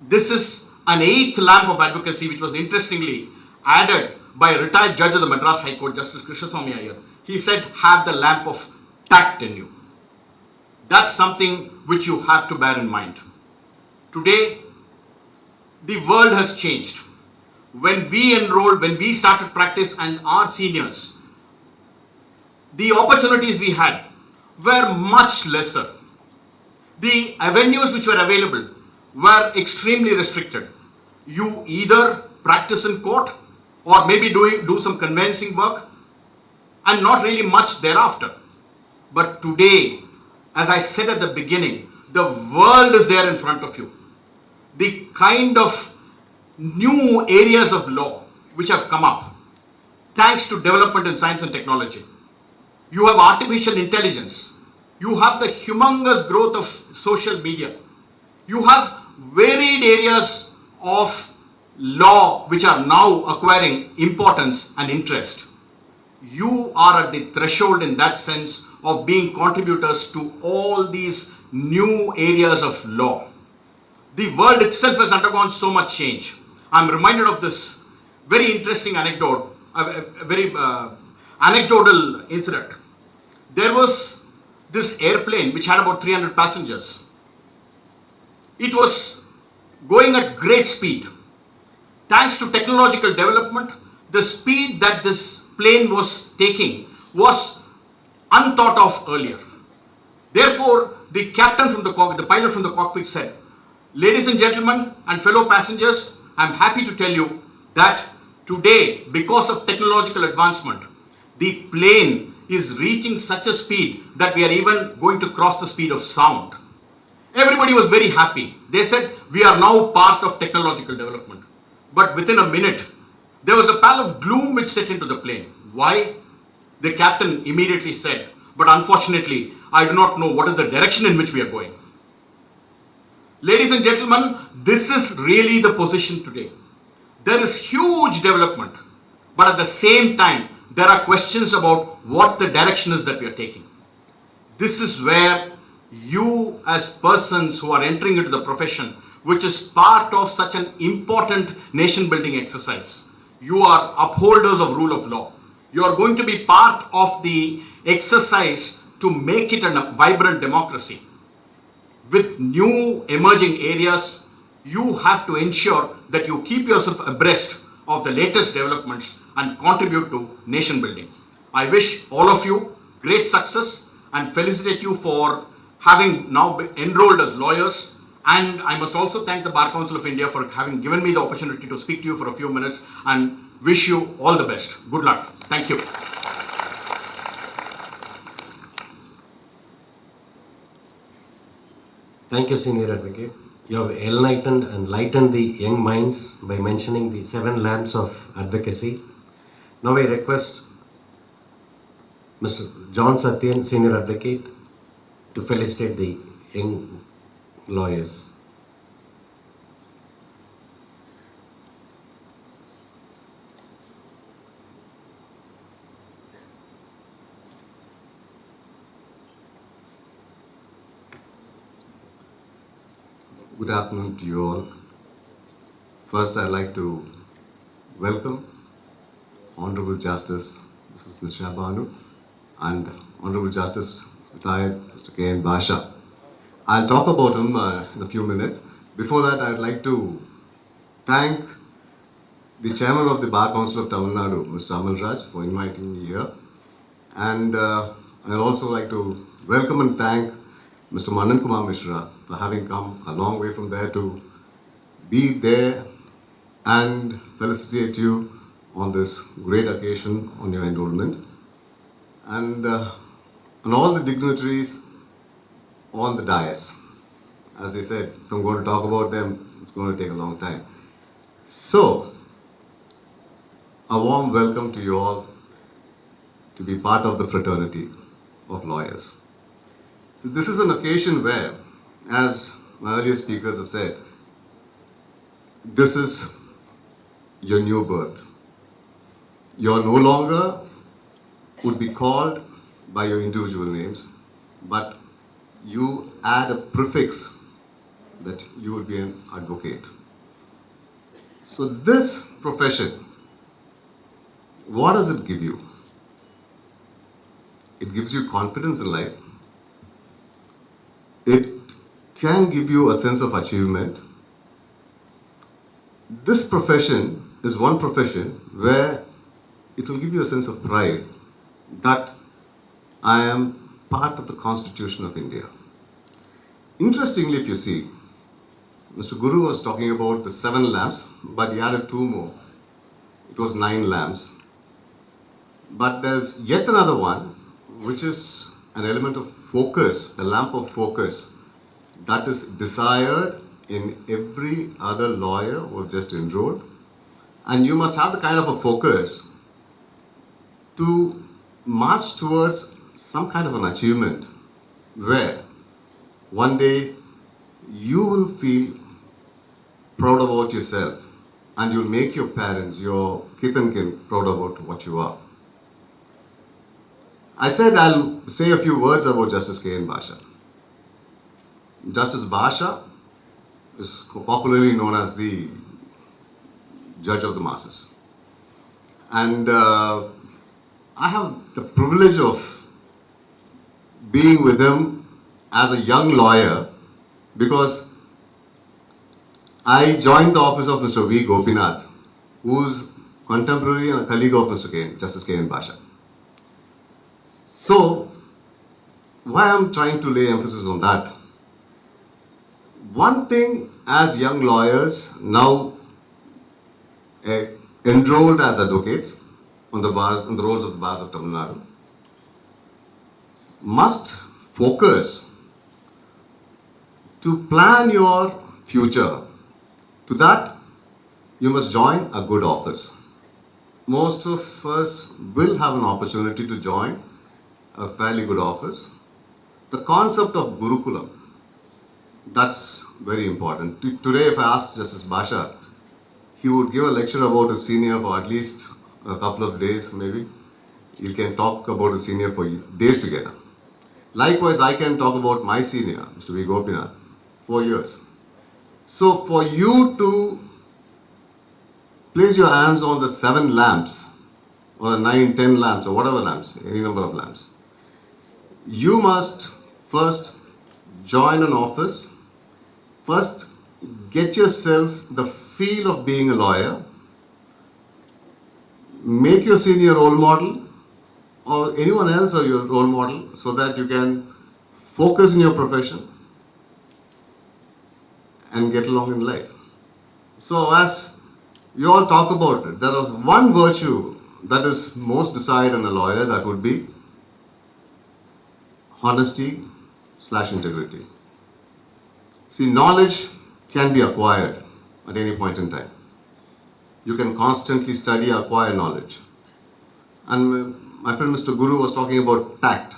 This is an eighth lamp of advocacy, which was interestingly added by a retired judge of the Madras High Court, Justice Krishnaswamy Iyer. He said, have the lamp of tact in you. That's something which you have to bear in mind. Today, the world has changed. When we enrolled, when we started practice and our seniors, the opportunities we had were much lesser. The avenues which were available were extremely restricted. You either practice in court or maybe do some conveyancing work and not really much thereafter. But today, as I said at the beginning, the world is there in front of you. The kind of new areas of law which have come up thanks to development in science and technology. You have artificial intelligence. You have the humongous growth of social media. You have varied areas of law which are now acquiring importance and interest. You are at the threshold in that sense of being contributors to all these new areas of law. The world itself has undergone so much change. I'm reminded of this very interesting anecdote, a very anecdotal incident. There was this airplane which had about 300 passengers. It was going at great speed. Thanks to technological development, the speed that this plane was taking was unthought of earlier. Therefore, the captain from the cockpit, the pilot from the cockpit said, "Ladies and gentlemen and fellow passengers, I'm happy to tell you that today, because of technological advancement, the plane is reaching such a speed that we are even going to cross the speed of sound." Everybody was very happy. They said, we are now part of technological development. But within a minute, there was a pall of gloom which set into the plane. Why? The captain immediately said, but unfortunately, I do not know what is the direction in which we are going. Ladies and gentlemen, this is really the position today. There is huge development, but at the same time, there are questions about what the direction is that we are taking. This is where you as persons who are entering into the profession, which is part of such an important nation building exercise, you are upholders of rule of law. You are going to be part of the exercise to make it a vibrant democracy. With new emerging areas, you have to ensure that you keep yourself abreast of the latest developments and contribute to nation building. I wish all of you great success and felicitate you for having now been enrolled as lawyers. And I must also thank the Bar Council of India for having given me the opportunity to speak to you for a few minutes, and wish you all the best. Good luck. Thank you. Thank you, Senior Advocate. You have enlightened and lightened the young minds by mentioning the 7 lamps of advocacy. Now I request Mr. John Satyan, Senior Advocate, to felicitate the young lawyers. Good afternoon to you all. First, I'd like to welcome Honorable Justice Mrs. Nisha Banu and Honorable Justice retired Mr. K.N. Basha. I'll talk about him in a few minutes. Before that, I'd like to thank the Chairman of the Bar Council of Tamilnadu, Mr. Amal Raj, for inviting me here. And I'd also like to welcome and thank Mr. Manan Kumar Mishra for having come a long way from there to be there and felicitate you on this great occasion on your enrollment. And all the dignitaries on the dais. As I said, if I'm going to talk about them, it's going to take a long time. So, a warm welcome to you all to be part of the fraternity of lawyers. So this is an occasion where, as my earlier speakers have said, this is your new birth. You're no longer would be called by your individual names, but you add a prefix that you will be an advocate. So this profession, what does it give you? It gives you confidence in life. It can give you a sense of achievement. This profession is one profession where it will give you a sense of pride that I am part of the Constitution of India. Interestingly, if you see, Mr. Guru was talking about the 7 lamps, but he added 2 more. It was 9 lamps. But there's yet another one, which is an element of focus, a lamp of focus, that is desired in every other lawyer who have just enrolled. And you must have the kind of a focus to march towards some kind of an achievement where one day you will feel proud about yourself and you'll make your parents, your kith and kin proud about what you are. I said I'll say a few words about Justice K. N. Basha. Justice Basha is popularly known as the judge of the masses. And I have the privilege of being with him as a young lawyer because I joined the office of Mr. V. Gopinath, who's contemporary and a colleague of Justice K. N. Basha. So, why I'm trying to lay emphasis on that? One thing as young lawyers now enrolled as advocates on the rolls of the bars of Tamilnadu must focus to plan your future. To that, you must join a good office. Most of us will have an opportunity to join a fairly good office. The concept of Gurukulam, that's very important. Today, if I asked Justice Basha, he would give a lecture about a senior for at least a couple of days, maybe. You can talk about a senior for days together. Likewise, I can talk about my senior, Mr. V. Gopinath, 4 years. So, for you to place your hands on the 7 lamps, or the 9, 10 lamps, or whatever lamps, any number of lamps, you must first join an office, first get yourself the feel of being a lawyer, make your senior role model or anyone else or your role model so that you can focus in your profession and get along in life. So as you all talk about it, there is one virtue that is most desired in a lawyer, that would be honesty/integrity. See, knowledge can be acquired at any point in time. You can constantly study, acquire knowledge. And my friend Mr. Guru was talking about tact.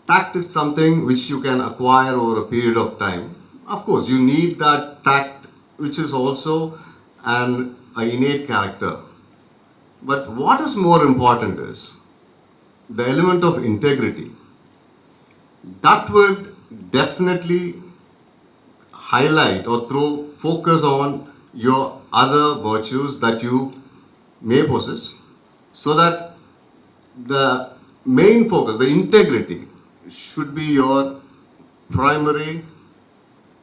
Tact is something which you can acquire over a period of time. Of course, you need that tact, which is also an innate character. But what is more important is the element of integrity. That would definitely highlight or throw focus on your other virtues that you may possess, so that the main focus, the integrity, should be your primary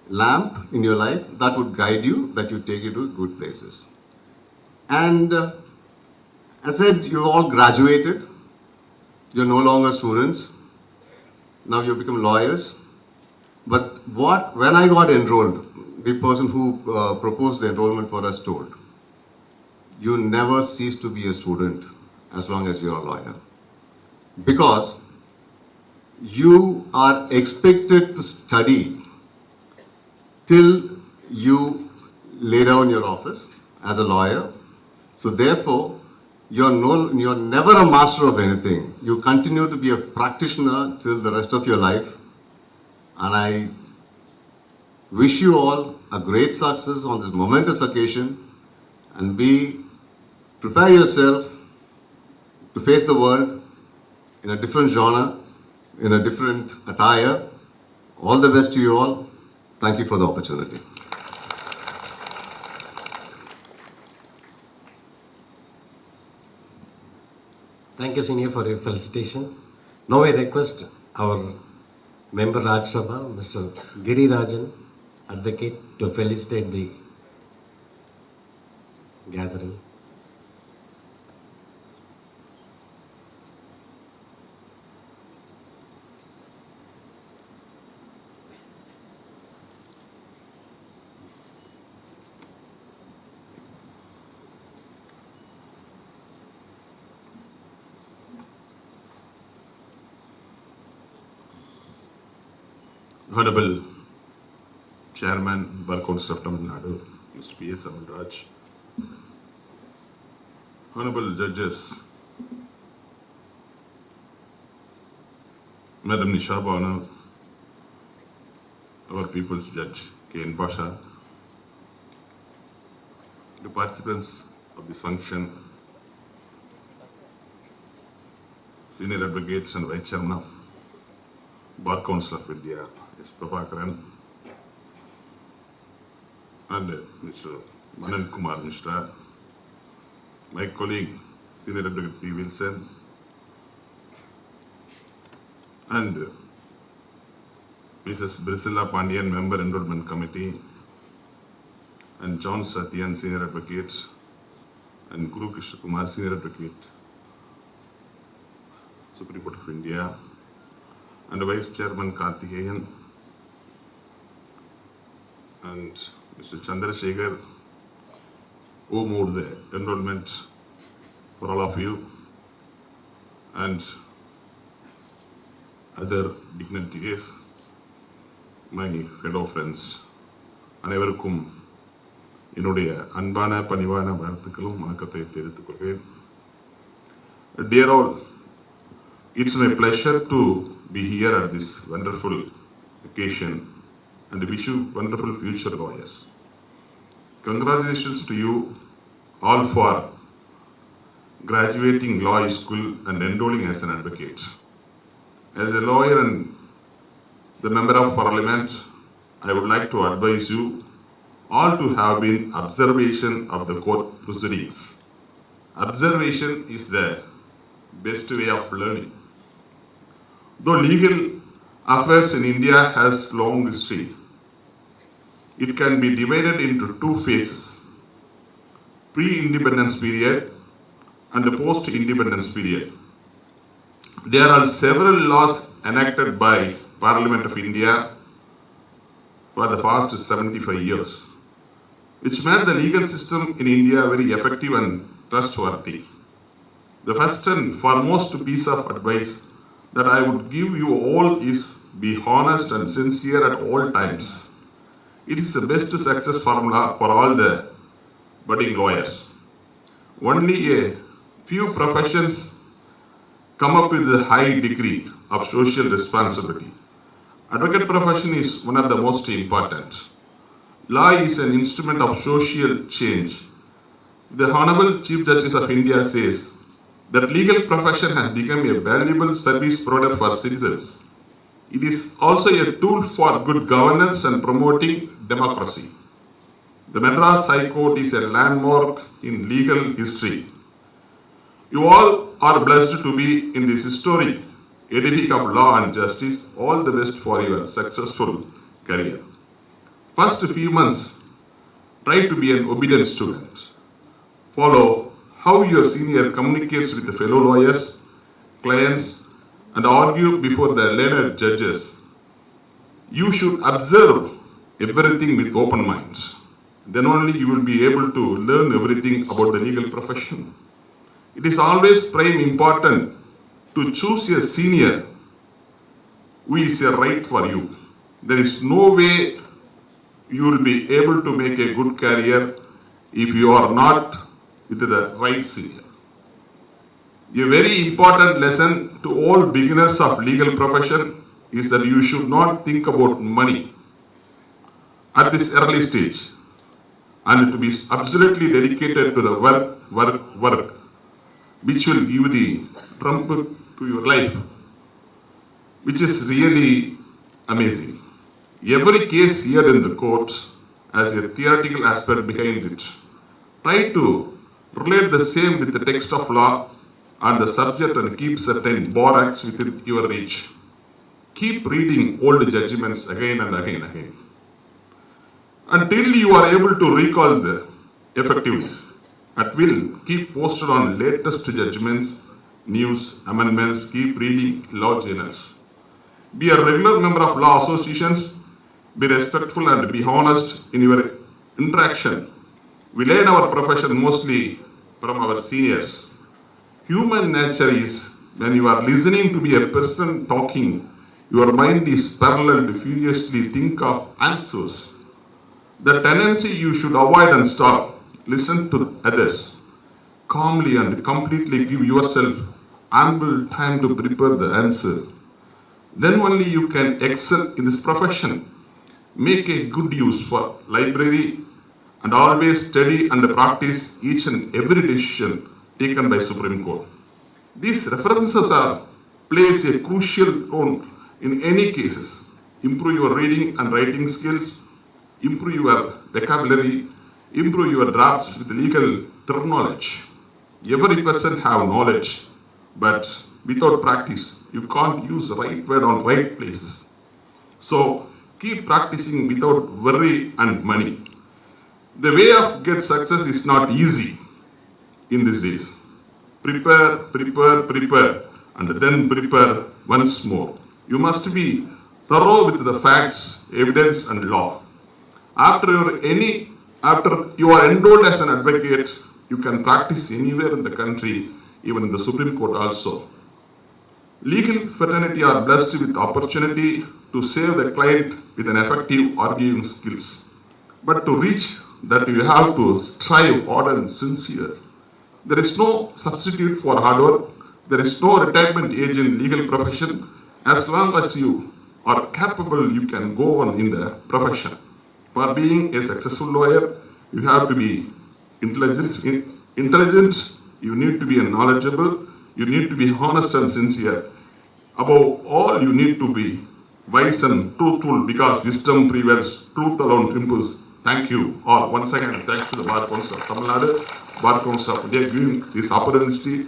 lamp in your life that would guide you, that you take you to good places. And as I said, you all graduated, you're no longer students, now you become lawyers. But when I got enrolled, the person who proposed the enrollment for us told, you never cease to be a student as long as you're a lawyer. Because you are expected to study till you lay down your office as a lawyer. So therefore, you're never a master of anything. You continue to be a practitioner till the rest of your life. And I wish you all a great success on this momentous occasion, and prepare yourself to face the world in a different genre, in a different attire. All the best to you all. Thank you for the opportunity. Thank you, Senior, for your felicitation. Now I request our member Raj Sabha, Mr. Giri Rajan, Advocate, to felicitate the gathering. Honorable Chairman, Bar Council of Tamilnadu, Mr. P.S. Amalraj, Honorable Judges, Madam Nisha Banu, our People's Judge, K.N. Pasha, the participants of this function, Senior Advocates and Vice Chairman of Bar Council of India, S. Prabhakaran, and Mr. Manan Kumar Mishra, my colleague, Senior Advocate P. Wilson, and Mrs. Priscilla Pandian, Member Enrollment Committee, and John Satyan, Senior Advocate, and Guru Krishna Kumar, Senior Advocate, Supreme Court of India, and Vice Chairman Karthikeyan, and Mr. Chandrasekhar, who moved the enrollment for all of you, and other dignitaries, my fellow friends, அனைவருக்கும் என்னுடைய அன்பான பணிவான வாழ்த்துக்களும் வணக்கத்தை தெரிவித்துக் கொள்கிறேன். Dear all, it's my pleasure to be here at this wonderful occasion and wish you wonderful future lawyers. Congratulations to you all for graduating law school and enrolling as an advocate. As a lawyer and the member of parliament, I would like to advise you all to have been observation of the court proceedings. Observation is the best way of learning. Though legal affairs in India has long history, it can be divided into two phases: pre-independence period and the post-independence period. There are several laws enacted by Parliament of India for the past 75 years, which made the legal system in India very effective and trustworthy. The first and foremost piece of advice that I would give you all is be honest and sincere at all times. It is the best success formula for all the budding lawyers. Only a few professions come up with a high degree of social responsibility. Advocate profession is one of the most important. Law is an instrument of social change. The Honorable Chief Justice of India says that legal profession has become a valuable service provider for citizens. It is also a tool for good governance and promoting democracy. The Madras High Court is a landmark in legal history. You all are blessed to be in this historic edifice of law and justice. All the best for your successful career. First few months, try to be an obedient student. Follow how your senior communicates with the fellow lawyers, clients, and argue before the learned judges. You should observe everything with open minds. Then only you will be able to learn everything about the legal profession. It is always prime important to choose a senior who is a right for you. There is no way you will be able to make a good career if you are not with the right senior. A very important lesson to all beginners of legal profession is that you should not think about money at this early stage, and to be absolutely dedicated to the work, which will give the trump to your life, which is really amazing. Every case here in the courts has a theoretical aspect behind it. Try to relate the same with the text of law and the subject and keep certain bar acts within your reach. Keep reading old judgments again and again. Until you are able to recall the effectively. At will, keep posted on latest judgments, news, amendments, keep reading law journals. Be a regular member of law associations, be respectful and be honest in your interaction. We learn our profession mostly from our seniors. Human nature is when you are listening to be a person talking, your mind is parallel to furiously think of answers. The tendency you should avoid and stop. Listen to others calmly and completely give yourself ample time to prepare the answer. Then only you can excel in this profession. Make a good use for library and always study and practice each and every decision taken by Supreme Court. These references plays a crucial role in any cases. Improve your reading and writing skills, improve your vocabulary, improve your drafts with legal term knowledge. Every person have knowledge, but without practice, you can't use the right word on right places. So keep practicing without worry and money. The way of get success is not easy in these days. Prepare, and then prepare once more. You must be thorough with the facts, evidence, and law. After you are enrolled as an advocate, you can practice anywhere in the country, even in the Supreme Court also. Legal fraternity are blessed with opportunity to save the client with an effective arguing skills. But to reach that, you have to strive hard and sincere. There is no substitute for hard work. There is no retirement age in legal profession. As long as you are capable, you can go on in the profession. For being a successful lawyer, you have to be intelligent, you need to be knowledgeable, you need to be honest and sincere. Above all, you need to be wise and truthful because wisdom prevails, truth alone trembles. Thank you all. Once again, thanks to the Bar Council of Tamilnadu, Bar Council of India, giving this opportunity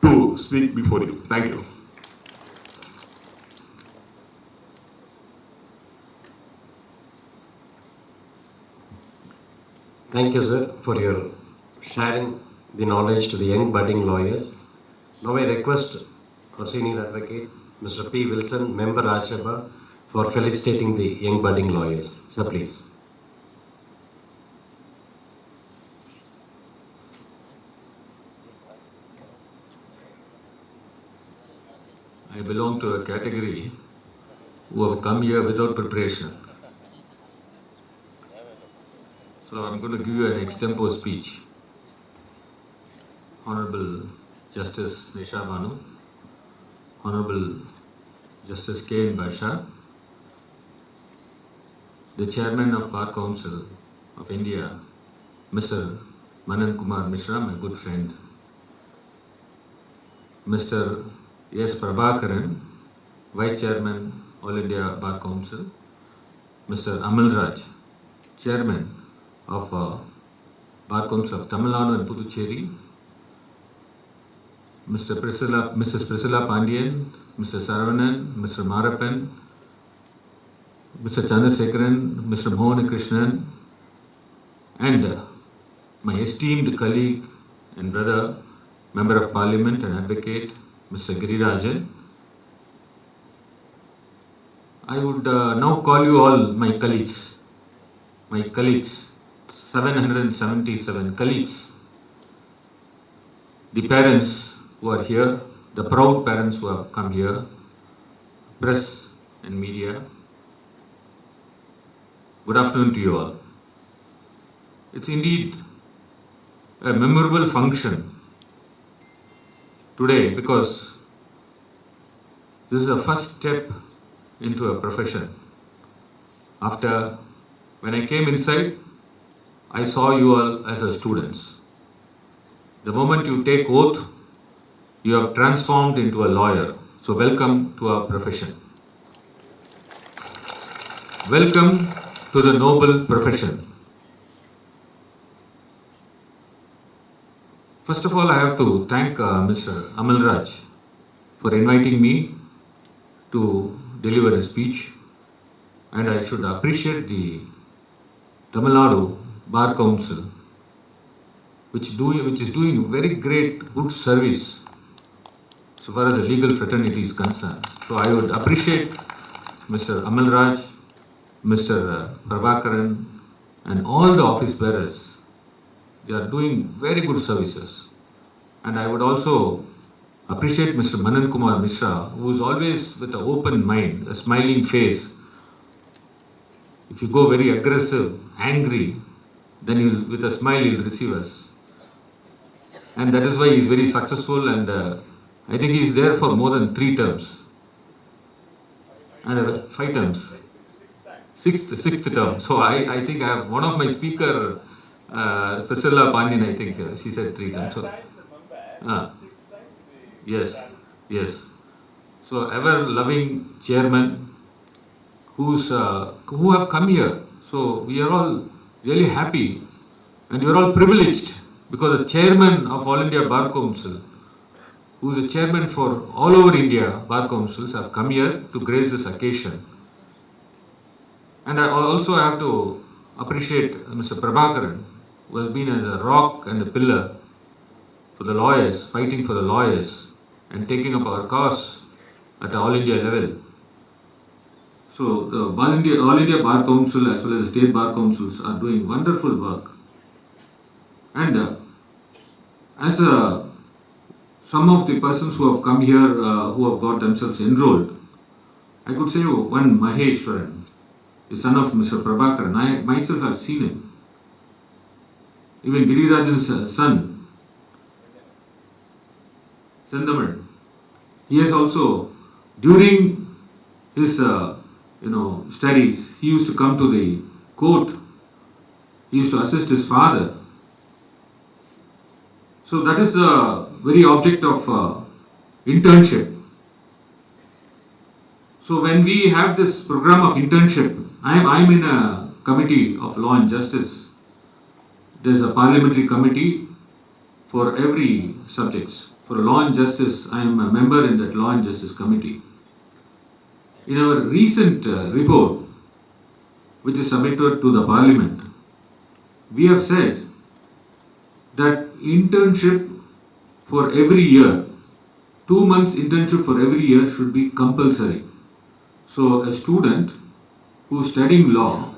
to speak before you. Thank you. Thank you, sir, for your sharing the knowledge to the young budding lawyers. Now I request our senior advocate, Mr. P. Wilson, member Rajya Sabha, for felicitating the young budding lawyers. Sir, please. I belong to a category who have come here without preparation. So I'm going to give you an extempo speech. Honorable Justice Nisha Banu, Honorable Justice K. N. Basha, the Chairman of Bar Council of India, Mr. Manan Kumar Mishra, my good friend, Mr. S. Prabhakaran, Vice Chairman, All India Bar Council, Mr. Amal Raj, Chairman of Bar Council of Tamilnadu and Puducherry, Mrs. Priscilla Pandian, Mr. Saravanan, Mr. Marapan, Mr. Chandrasekharan, Mr. Mohan Krishnan, and my esteemed colleague and brother, Member of Parliament and Advocate, Mr. Giri Rajan. I would now call you all my colleagues, 777 colleagues, the parents who are here, the proud parents who have come here, press and media. Good afternoon to you all. It's indeed a memorable function today because this is the first step into a profession. After, when I came inside, I saw you all as a students. The moment you take oath, you have transformed into a lawyer. So welcome to our profession. welcome to the noble profession. First of all, I have to thank Mr. Amalraj for inviting me to deliver a speech, and I should appreciate the Tamilnadu Bar Council, which is doing very great, good service so far as the legal fraternity is concerned. So I would appreciate Mr. Amalraj, Mr. Prabhakaran, and all the office bearers. They are doing very good services. And I would also appreciate Mr. Manan Kumar Mishra, who is always with an open mind, a smiling face. If you go very aggressive, angry, then with a smile he'll receive us. And that is why he is very successful, and I think he is there for more than 3 terms. And 5 terms. Sixth term. So I think I have one of my speaker, Priscilla Pandian, I think she said 3 times. So, yes. So ever loving chairman who have come here. So we are all really happy, and you are all privileged, because the chairman of All India Bar Council, who is the chairman for all over India Bar Councils, have come here to grace this occasion. And I also have to appreciate Mr. Prabhakaran, who has been as a rock and a pillar for the lawyers, fighting for the lawyers and taking up our cause at All India level. So the All India Bar Council as well as the state bar councils are doing wonderful work. And as some of the persons who have come here, who have got themselves enrolled, I could say one Maheshwaran, the son of Mr. Prabhakaran. I myself have seen him. Even Girirajan's son, Sendamar, he has also, during his studies, he used to come to the court. He used to assist his father. So that is the very object of internship. So when we have this program of internship, I am in a committee of law and justice. There is a parliamentary committee for every subjects. For law and justice, I am a member in that law and justice committee. In our recent report, which is submitted to the parliament, we have said that internship for every year, 2 months internship for every year should be compulsory. So a student who is studying law,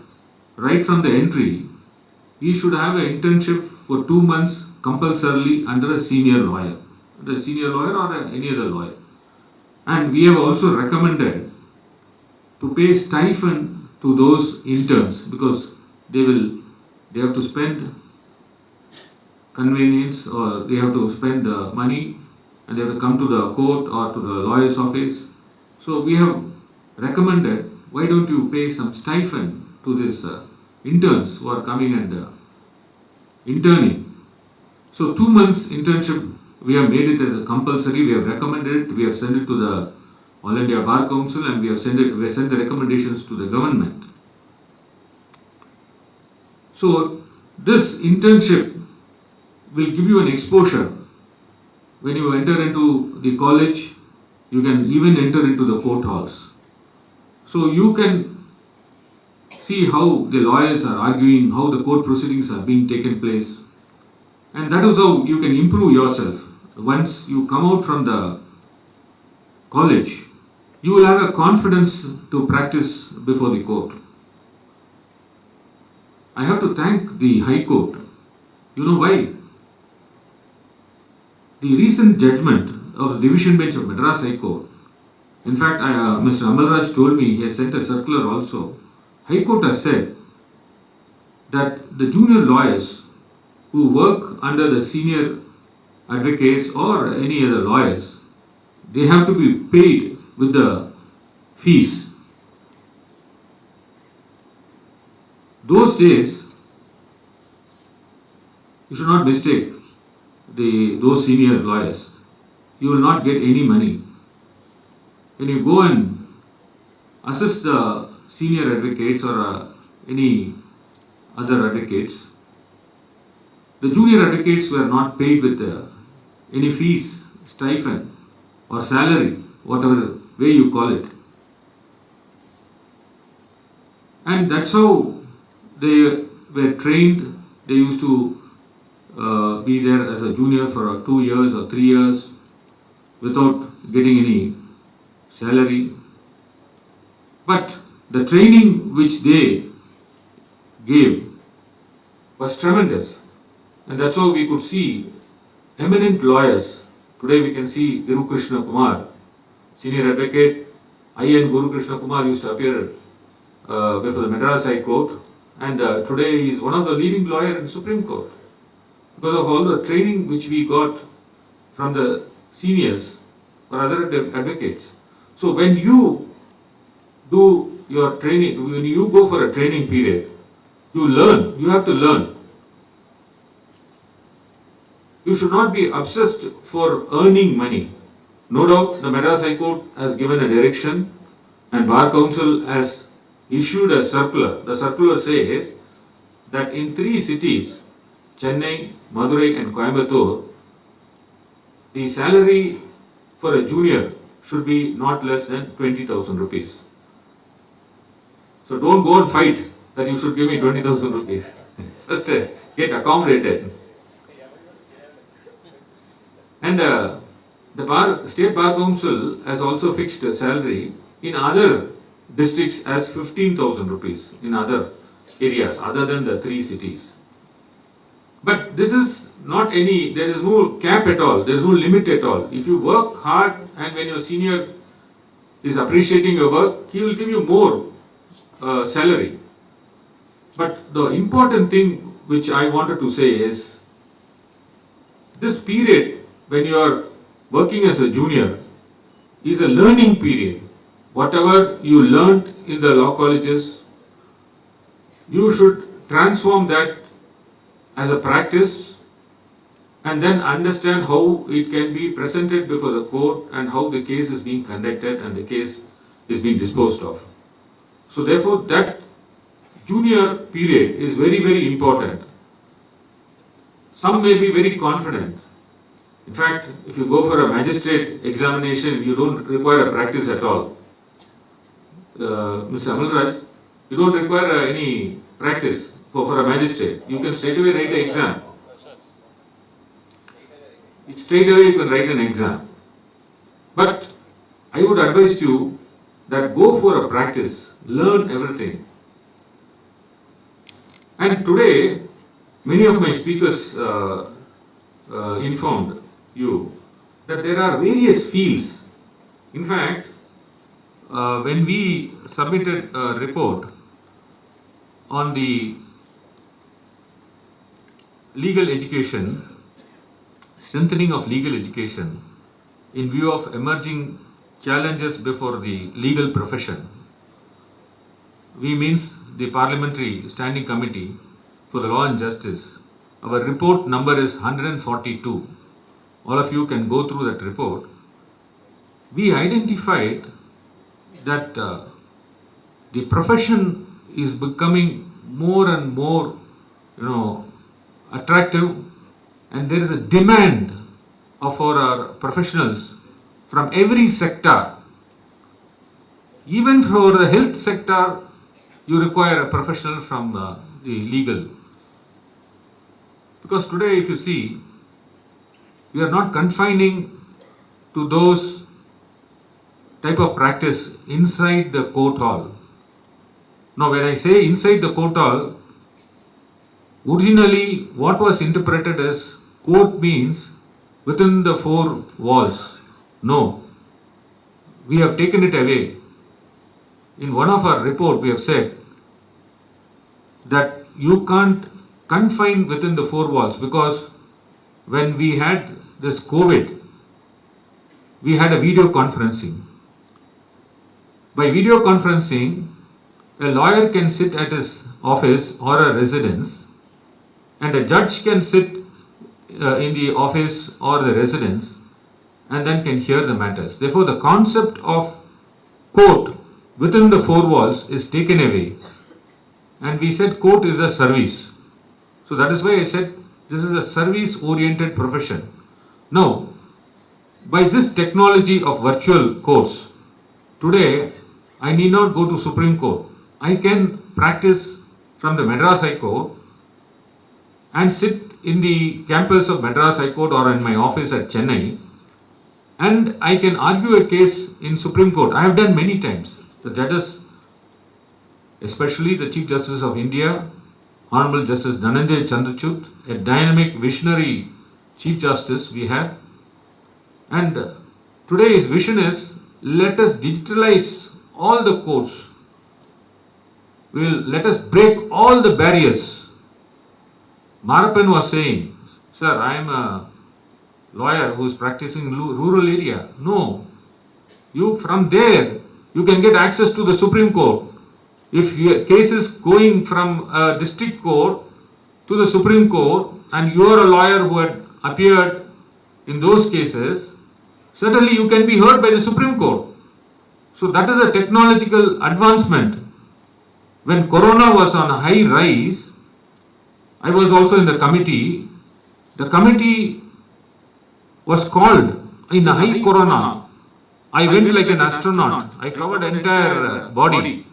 right from the entry, he should have an internship for 2 months compulsorily under a senior lawyer or any other lawyer. And we have also recommended to pay stipend to those interns, because they have to spend convenience, or they have to spend the money, and they have to come to the court or to the lawyer's office. So we have recommended, why don't you pay some stipend to these interns who are coming and interning. So 2 months internship, we have made it as a compulsory, we have recommended it, we have sent it to the All India Bar Council, and we have sent the recommendations to the government. So this internship will give you an exposure. When you enter into the college, you can even enter into the court halls. So you can see how the lawyers are arguing, how the court proceedings are being taken place. And that is how you can improve yourself. Once you come out from the college, you will have a confidence to practice before the court. I have to thank the High Court. You know why? The recent judgment of the Division Bench of Madras High Court, in fact, Mr. Amalraj told me, he has sent a circular also. High Court has said that the junior lawyers who work under the senior advocates or any other lawyers, they have to be paid with the fees. Those days, you should not mistake those senior lawyers. You will not get any money. When you go and assist the senior advocates or any other advocates, the junior advocates were not paid with any fees, stipend or salary, whatever way you call it. And that's how they were trained. They used to be there as a junior for 2 years or 3 years without getting any salary. But the training which they gave was tremendous. And that's how we could see eminent lawyers. Today we can see Guru Krishna Kumar, senior advocate. I and Guru Krishna Kumar used to appear before the Madras High Court, and today he is one of the leading lawyers in Supreme Court because of all the training which we got from the seniors or other advocates. So when you do your training, when you go for a training period, you learn, you have to learn. You should not be obsessed for earning money. No doubt the Madras High Court has given a direction and Bar Council has issued a circular. The circular says that in 3 cities, Chennai, Madurai and Coimbatore, the salary for a junior should be not less than 20,000 rupees. So don't go and fight that you should give me 20,000 rupees. First get accommodated. And the State Bar Council has also fixed a salary in other districts as 15,000 rupees in other areas other than the 3 cities. But this is not any, there is no cap at all, there is no limit at all. If you work hard and when your senior is appreciating your work, he will give you more salary. But the important thing which I wanted to say is, this period when you are working as a junior is a learning period. Whatever you learned in the law colleges, you should transform that as a practice and then understand how it can be presented before the court and how the case is being conducted and the case is being disposed of. So therefore that junior period is very, very important. Some may be very confident. In fact, if you go for a magistrate examination, you don't require a practice at all. Mr. Amalraj, you don't require any practice for a magistrate. You can straight away write an exam. Straight away you can write an exam. But I would advise you that go for a practice, learn everything. And today, many of my speakers informed you that there are various fields. In fact, when we submitted a report on the legal education, strengthening of legal education in view of emerging challenges before the legal profession, we means the Parliamentary Standing Committee for the Law and Justice, our report number is 142. All of you can go through that report. We identified that the profession is becoming more and more, attractive, and there is a demand for our professionals from every sector. Even for the health sector, you require a professional from the legal. Because today, if you see, we are not confining to those type of practice inside the court hall. Now, when I say inside the court hall, originally what was interpreted as court means within the 4 walls. No, we have taken it away. In one of our report, we have said that you can't confine within the 4 walls, because when we had this COVID, we had a video conferencing. By video conferencing, a lawyer can sit at his office or a residence, and a judge can sit in the office or the residence and then can hear the matters. Therefore, the concept of court within the four walls is taken away. And we said court is a service. So that is why I said this is a service-oriented profession. Now, by this technology of virtual courts, today I need not go to Supreme Court. I can practice from the Madras High Court and sit in the campus of Madras High Court or in my office at Chennai, and I can argue a case in Supreme Court. I have done many times. The judges, especially the Chief Justice of India, Honorable Justice Dhananjay Chandrachud, a dynamic, visionary Chief Justice we have. And today his vision is, let us digitalize all the courts. Let us break all the barriers. Marapan was saying, sir, I am a lawyer who is practicing in rural area. No, you from there, you can get access to the Supreme Court. If your case is going from a district court to the Supreme Court and you are a lawyer who had appeared in those cases, certainly you can be heard by the Supreme Court. So that is a technological advancement. When Corona was on a high rise, I was also in the committee. The committee was called in a high Corona. I went like an astronaut. I covered entire body.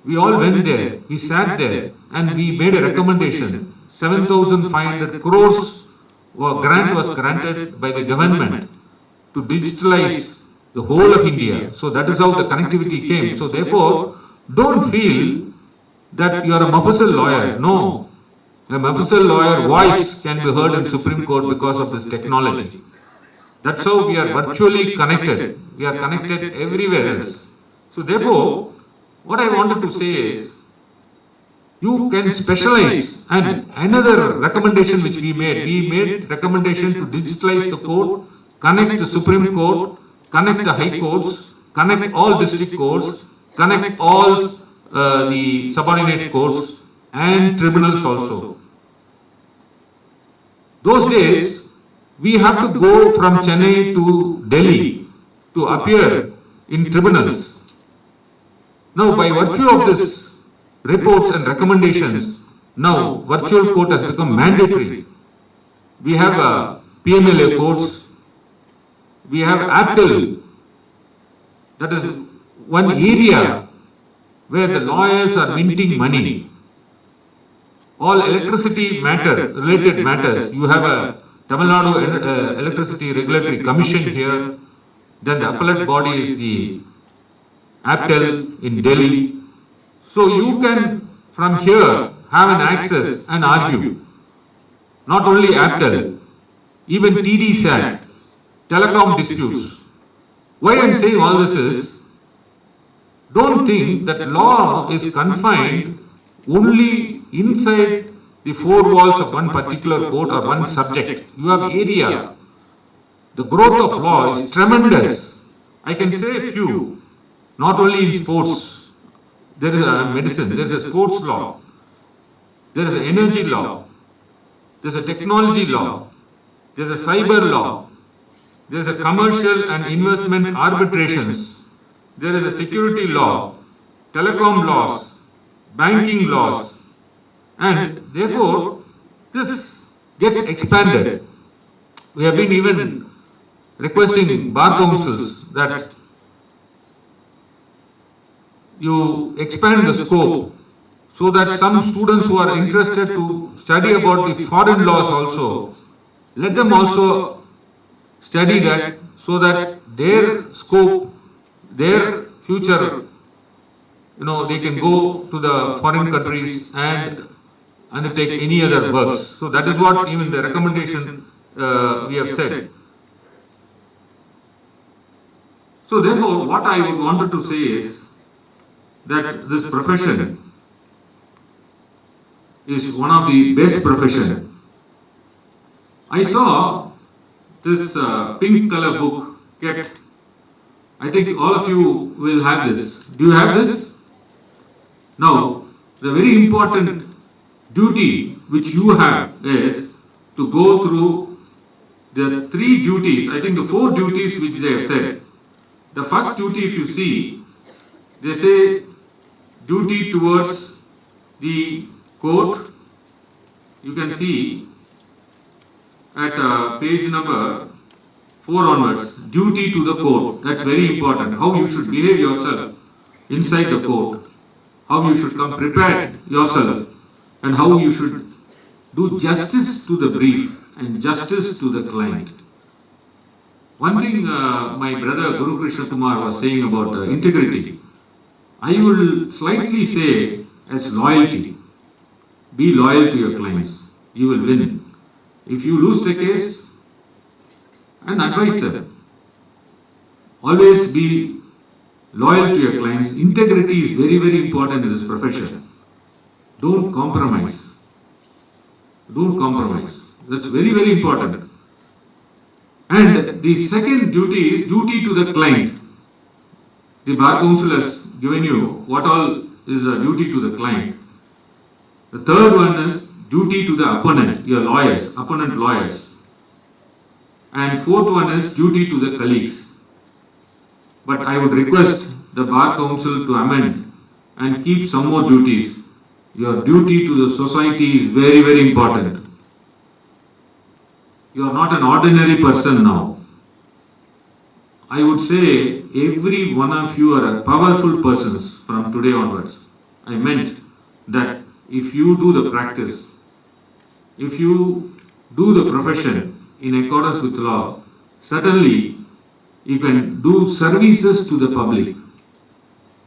We all went there. We sat there and we made a recommendation. 7,500 crores grant was granted by the government to digitalize the whole of India. So that is how the connectivity came. So therefore, don't feel that you are a Mafusal lawyer. No. A Mafusal lawyer voice can be heard in Supreme Court because of this technology. That's how we are virtually connected. We are connected everywhere else. So therefore, what I wanted to say is, you can specialize. And another recommendation which we made recommendation to digitalize the court, connect the Supreme Court, connect the High Courts, connect all district courts, connect all the subordinate courts and tribunals also. Those days, we have to go from Chennai to Delhi to appear in tribunals. Now, by virtue of this reports and recommendations, now virtual court has become mandatory. We have PMLA courts, we have Apple, that is one area where the lawyers are minting money. All electricity related matters, you have a Tamilnadu Electricity Regulatory Commission here, then the appellate body is the Aptel in Delhi. So you can from here have an access and argue. Not only Aptel, even TDSAT, telecom disputes. Why I am saying all this is, don't think that law is confined only inside the four walls of one particular court or one subject. You have area. The growth of law is tremendous. I can say a few, not only in sports. There is a medicine, there is a sports law, there is an energy law, there is a technology law, there is a cyber law, there is a commercial and investment arbitrations, there is a security law, telecom laws, banking laws, and therefore this gets expanded. We have been even requesting bar councils that you expand the scope so that some students who are interested to study about the foreign laws also, let them also study that so that their scope, their future, they can go to the foreign countries and undertake any other works. So that is what even the recommendation we have said. So therefore, what I wanted to say is that this profession is one of the best profession. I saw this pink color book kept. I think all of you will have this. Do you have this? Now, the very important duty which you have is to go through the 3 duties, I think the 4 duties which they have said. The first duty, if you see, They say duty towards the court. You can see at page number 4 onwards, duty to the court. That's very important. How you should behave yourself inside the court, how you should come prepared yourself, and how you should do justice to the brief and justice to the client. One thing my brother Guru Krishna Kumar was saying about integrity, I will slightly say as loyalty. Be loyal to your clients. You will win. If you lose the case, and advise them. Always be loyal to your clients. Integrity is very, very important in this profession. Don't compromise. Don't compromise. That's very, very important. And the second duty is duty to the client. The Bar Council has given you what all is a duty to the client. The third one is duty to the opponent, your lawyers, opponent lawyers. And fourth one is duty to the colleagues. But I would request the Bar Council to amend and keep some more duties. Your duty to the society is very, very important. You are not an ordinary person now. I would say every one of you are a powerful persons from today onwards. I meant that if you do the practice, if you do the profession in accordance with law, certainly you can do services to the public.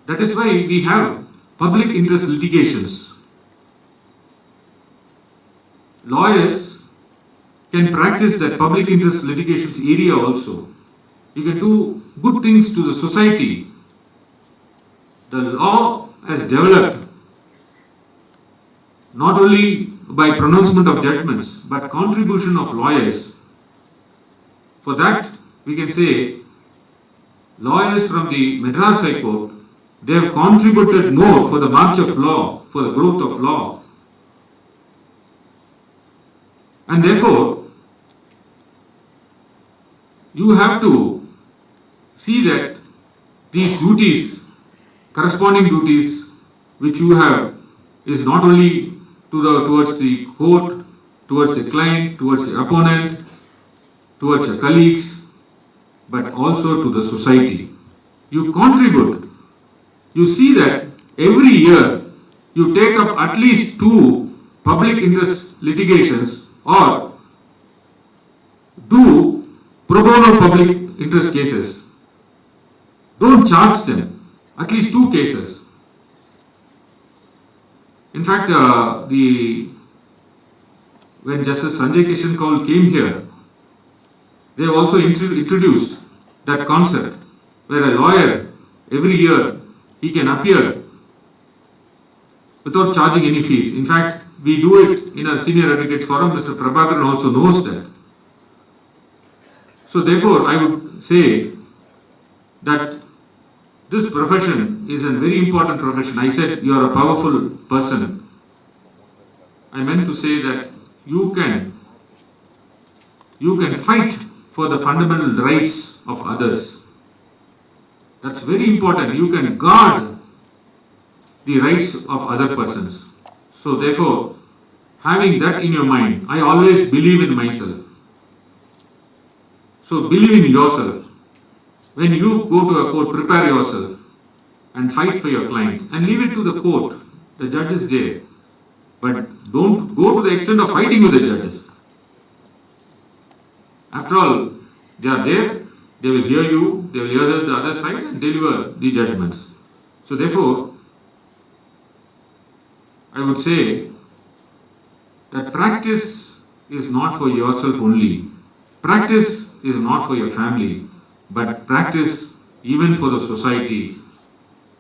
That is why we have public interest litigations. Lawyers can practice that public interest litigations area also. You can do good things to the society. The law has developed not only by pronouncement of judgments, but contribution of lawyers. For that, we can say lawyers from the Madras High Court, they have contributed more for the march of law, for the growth of law. And therefore, you have to see that these duties, corresponding duties which you have, is not only towards the court, towards the client, towards the opponent, towards your colleagues, but also to the society. You contribute. You see that every year you take up at least 2 public interest litigations or do pro bono public interest cases. Don't charge them. At least 2 cases. In fact, when Justice Sanjay Kishan Kaul came here, they have also introduced that concept where a lawyer every year he can appear without charging any fees. In fact, we do it in our senior advocates forum. Mr. Prabhakaran also knows that. So therefore, I would say that this profession is a very important profession. I said you are a powerful person. I meant to say that you can fight for the fundamental rights of others. That's very important. You can guard the rights of other persons. So therefore, having that in your mind, I always believe in myself. So believe in yourself. When you go to a court, prepare yourself and fight for your client and leave it to the court. The judge is there. But don't go to the extent of fighting with the judges. After all, they are there, they will hear you, they will hear the other side and deliver the judgments. So therefore, I would say that practice is not for yourself only. Practice is not for your family, but practice even for the society.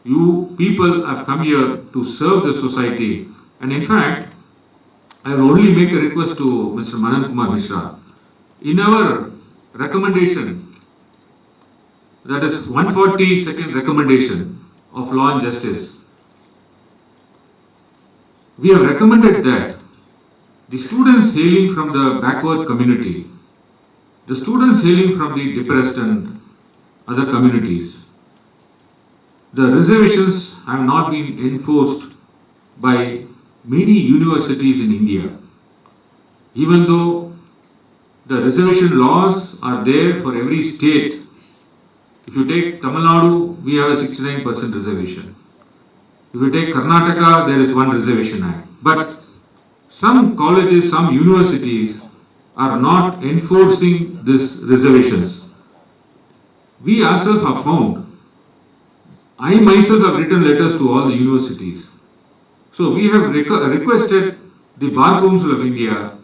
You people have come here to serve the society. And in fact, I will only make a request to Mr. Manan Kumar Mishra. In our recommendation, that is 142nd recommendation of Law and Justice, we have recommended that the students hailing from the backward community, the students hailing from the depressed and other communities, the reservations have not been enforced by many universities in India. Even though the reservation laws are there for every state, if you take Tamilnadu, we have a 69% reservation. If you take Karnataka, there is one reservation act. But some colleges, some universities are not enforcing these reservations. We ourselves have found, I myself have written letters to all the universities. So we have requested the Bar Council of India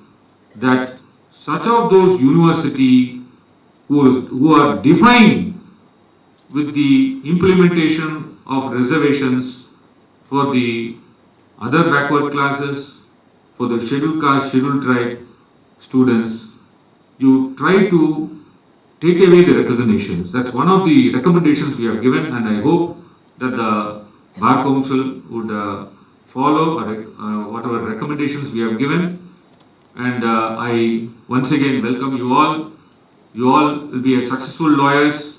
that such of those universities who are defying with the implementation of reservations for the other backward classes, for the scheduled caste, scheduled tribe students, you try to take away the recognitions. That's one of the recommendations we have given, and I hope that the Bar Council would follow whatever recommendations we have given. And I once again welcome you all. You all will be successful lawyers.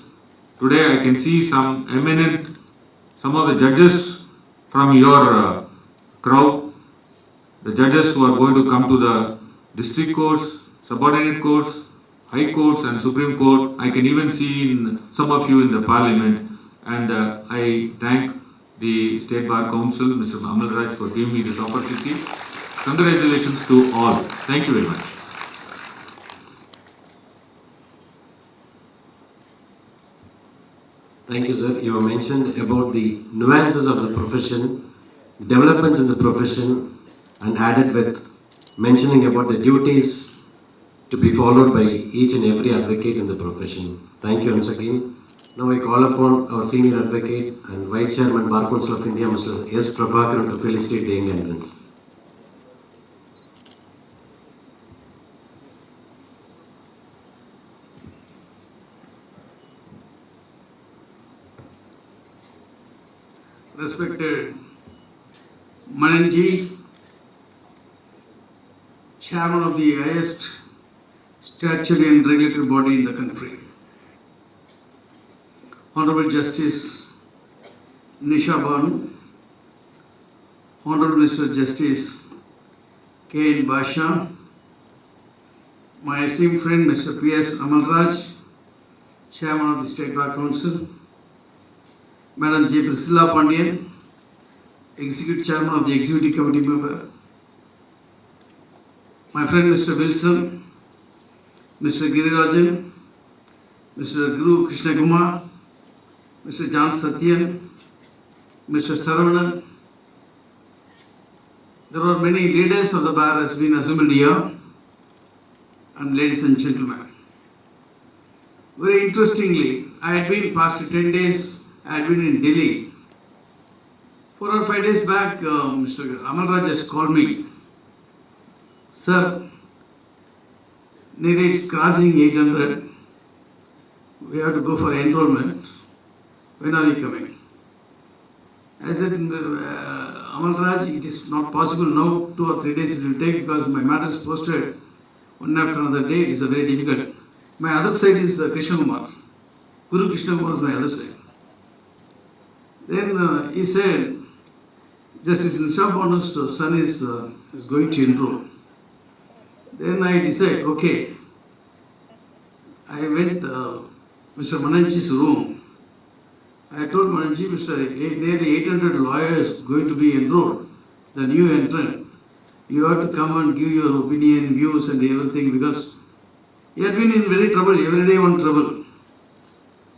Today I can see some of the judges from your crowd, the judges who are going to come to the district courts, subordinate courts, high courts and Supreme Court. I can even see some of you in the parliament, and I thank the State Bar Council, Mr. Amal Raj, for giving me this opportunity. Congratulations to all. Thank you very much. Thank you, sir. You have mentioned about the nuances of the profession, developments in the profession, and added with mentioning about the duties to be followed by each and every advocate in the profession. Thank you once again. Now I call upon our senior advocate and Vice Chairman Bar Council of India, Mr. S. Prabhakaran, to felicitate the young entrants. Respected Mananji, Chairman of the highest statutory and regulatory body in the country, Honorable Justice Nisha Banu, Honorable Mr. Justice K. N. Basha, my esteemed friend Mr. P.S. Amalraj, Chairman of the State Bar Council, Madam J. Priscilla Pandian, Executive Chairman of the Executive Committee member, my friend Mr. Wilson, Mr. Girirajan, Mr. Guru Krishna Kumar, Mr. John Satyan, Mr. Saravanan. There are many leaders of the bar has been assembled here, and ladies and gentlemen. Very interestingly, I had been past 10 days, I had been in Delhi. 4 or 5 days back, Mr. Amalraj just called me. Sir, nearly it's crossing 800. We have to go for enrollment. When are you coming? I said, Amalraj, it is not possible now. 2 or 3 days it will take because my matter is posted one after another day. It is very difficult. My other side is Krishna Kumar. Guru Krishna Kumar is my other side. Then he said, Justice Nisha Banu's son is going to enroll. Then I decided, okay. I went Mr. Mananji's room. I told Mananji, nearly 800 lawyers going to be enrolled, the new entrant. You have to come and give your opinion, views and everything, because he had been in very trouble, every day one trouble.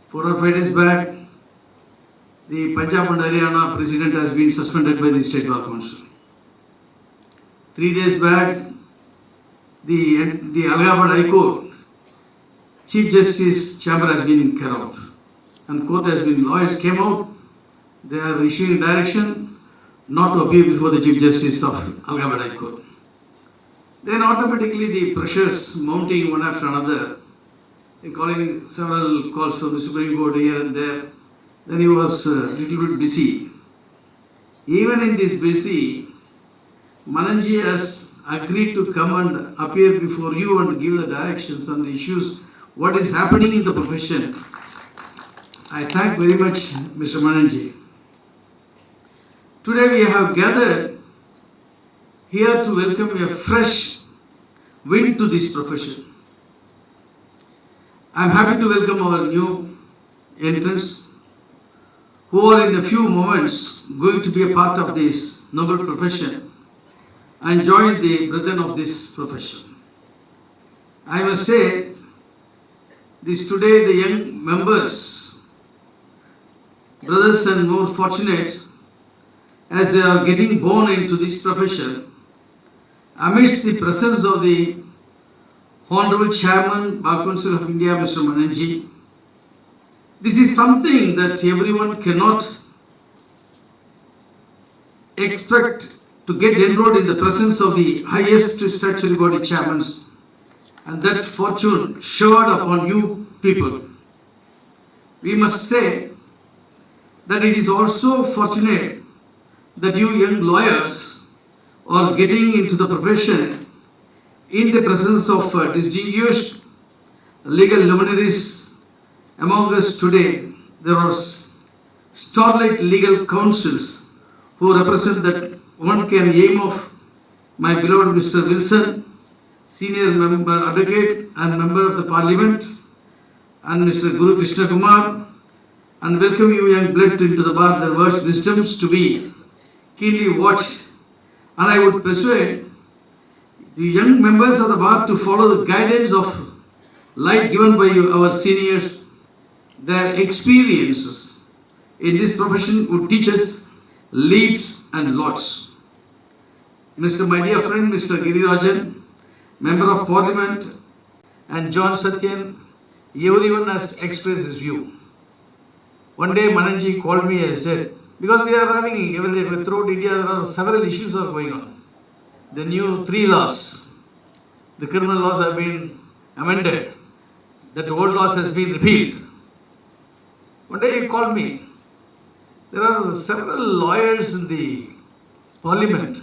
4 or 5 days back, the Punjab and Haryana president has been suspended by the State Bar Council. 3 days back, the Allahabad High Court Chief Justice Chamber has been carried out, and court has been, lawyers came out, they are issuing direction not to appear before the Chief Justice of Allahabad High Court. Then automatically the pressures mounting one after another, they calling several calls from the Supreme Court here and there. Then he was a little bit busy. Even in this busy, Mananji has agreed to come and appear before you and give the directions on the issues, what is happening in the profession. I thank very much Mr. Mananji. Today we have gathered here to welcome a fresh wind to this profession. I am happy to welcome our new entrants who are in a few moments going to be a part of this noble profession and join the brethren of this profession. I must say, this today the young members, brothers and more fortunate as they are getting born into this profession amidst the presence of the Honorable Chairman, Bar Council of India, Mr. Mananji. This is something that everyone cannot expect to get enrolled in the presence of the highest statutory body chairmen, and that fortune showered upon you people. We must say that it is also fortunate that you young lawyers are getting into the profession in the presence of distinguished legal luminaries among us today. There are starlight legal counsels who represent that one can aim of my beloved Mr. Wilson, senior member advocate and member of the parliament, and Mr. Guru Krishna Kumar, and welcome you young blood into the bar, their words, wisdoms to be keenly watched. And I would persuade the young members of the bar to follow the guidance of light given by our seniors. Their experiences in this profession would teach us leaps and lots. Mr. My dear friend, Mr. Girirajan, Member of Parliament, and John Satyan, everyone has expressed his view. One day Mananji called me and said, because we are having every day throughout India, there are several issues are going on. The new 3 laws, the criminal laws have been amended, that old laws has been repealed. One day he called me. There are several lawyers in the parliament,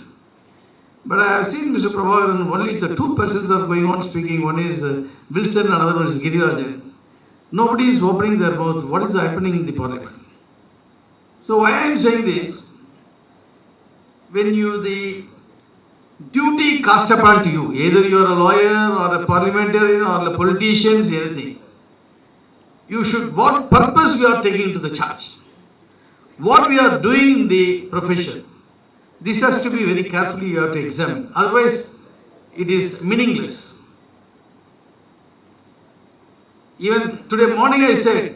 but I have seen Mr. Prabhakaran, only the 2 persons are going on speaking. One is Wilson, another one is Girirajan. Nobody is opening their mouth. What is happening in the parliament? So why I am saying this, when the duty cast upon to you, either you are a lawyer or a parliamentarian or a politician, anything, you should, what purpose we are taking to the charge, what we are doing in the profession, this has to be very carefully you have to examine, otherwise it is meaningless. Even today morning I said,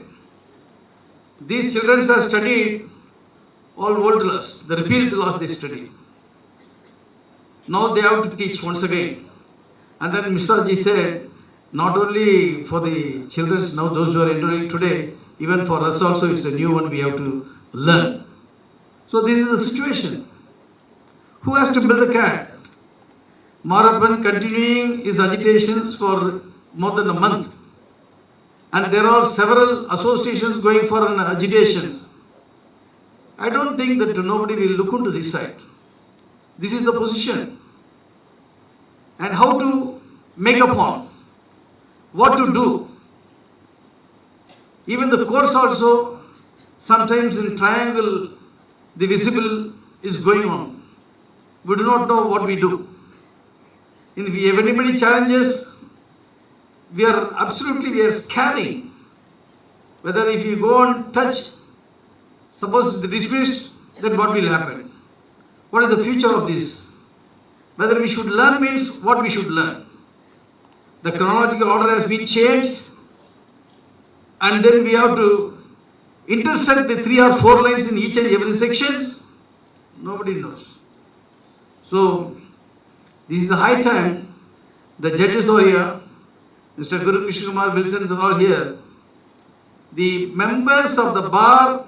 these children have studied all old laws, the repealed laws they studied. Now they have to teach once again. And then Mr. Ji said, not only for the children, now those who are enrolling today, even for us also it's a new one we have to learn. So this is the situation. Who has to build the cat? Marapan continuing his agitations for more than a month. And there are several associations going for an agitations. I don't think that nobody will look into this side. This is the position. And how to make upon, what to do. Even the course also, sometimes in triangle, the visible is going on. We do not know what we do. If anybody challenges, we are scanning. Whether if you go and touch, suppose the dismissed, then what will happen? What is the future of this? Whether we should learn means what we should learn. The chronological order has been changed, and then we have to intersect the 3 or 4 lines in each and every section. Nobody knows. So, this is the high time. The judges are here. Mr. Guru Krishna Kumar, Wilsons are all here. The members of the bar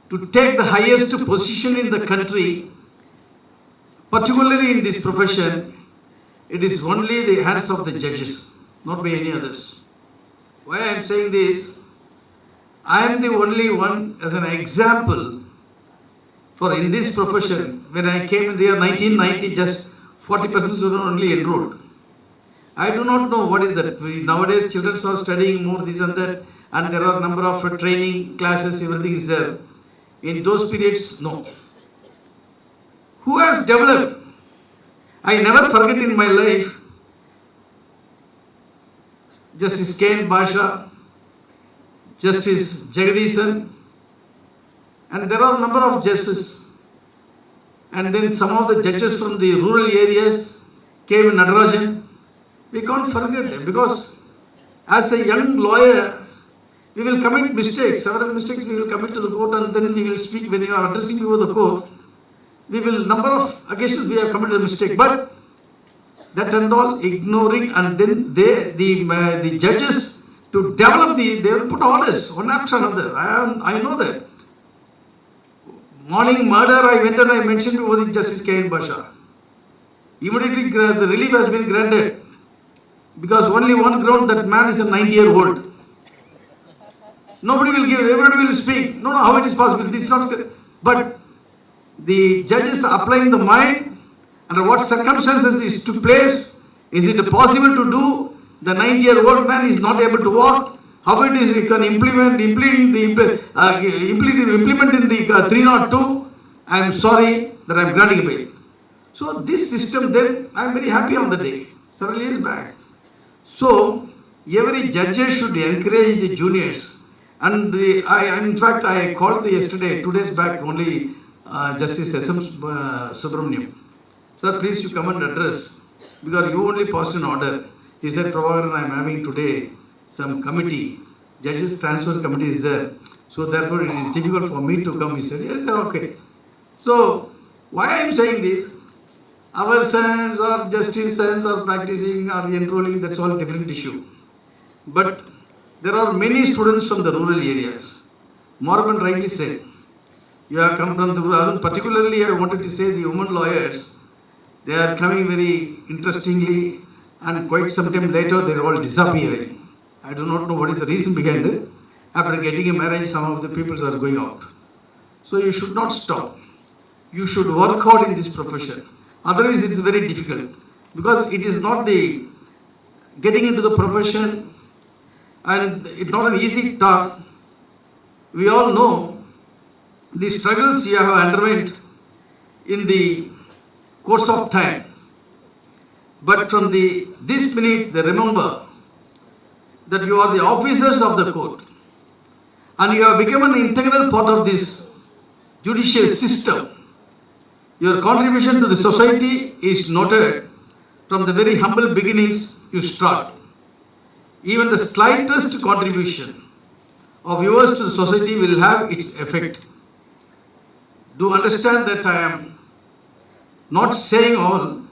to take the highest position in the country, particularly in this profession, it is only the hands of the judges, not by any others. Why I am saying this? I am the only one as an example for in this profession. When I came in the year 1990, just 40% were only enrolled. I do not know what is that. Nowadays children are studying more this and that, and there are number of training classes, everything is there. In those periods, no. Who has developed? I never forget in my life Justice K. Basha, Justice Jagadisan, and there are a number of justices. And then some of the judges from the rural areas came in Natarajan. We can't forget them because as a young lawyer, we will commit mistakes. Several mistakes we will commit to the court, and then we will speak when you are addressing before the court. We will, number of occasions we have committed a mistake, but that and all ignoring, and then the judges to develop they will put orders one after another. I know that. Morning murder, I went and I mentioned before the Justice K. Basha. Immediately the relief has been granted because only one ground, that man is a 90-year-old. Nobody will give, everybody will speak. No, how it is possible? This is not. But the judges are applying the mind under what circumstances is took place. Is it possible to do? The 90-year-old man is not able to walk. How it is he can implement in the 302? I am sorry that I am granting bail. So this system, then I am very happy on the day, several years back. So every judge should encourage the juniors. And in fact, I called yesterday, 2 days back, only Justice S.M. Subramaniam. Sir, please you come and address, because you only passed an order. He said, Prabhakaran, I am having today some committee, judges transfer committee is there. So therefore it is difficult for me to come. He said, yes sir, okay. So why I am saying this? Our sons or justice sons are practicing or enrolling, that's all different issue. But there are many students from the rural areas. Morgan rightly said, you have come from the rural, particularly I wanted to say the women lawyers, they are coming very interestingly, and quite some time later they are all disappearing. I do not know what is the reason behind it. After getting a marriage, some of the people are going out. So you should not stop. You should work hard in this profession. Otherwise it is very difficult. Because it is not the getting into the profession, and it's not an easy task. We all know the struggles you have underwent in the course of time. But from this minute, they remember that you are the officers of the court and you have become an integral part of this judicial system. Your contribution to the society is noted from the very humble beginnings you start. Even the slightest contribution of yours to the society will have its effect. Do understand that I am not saying all.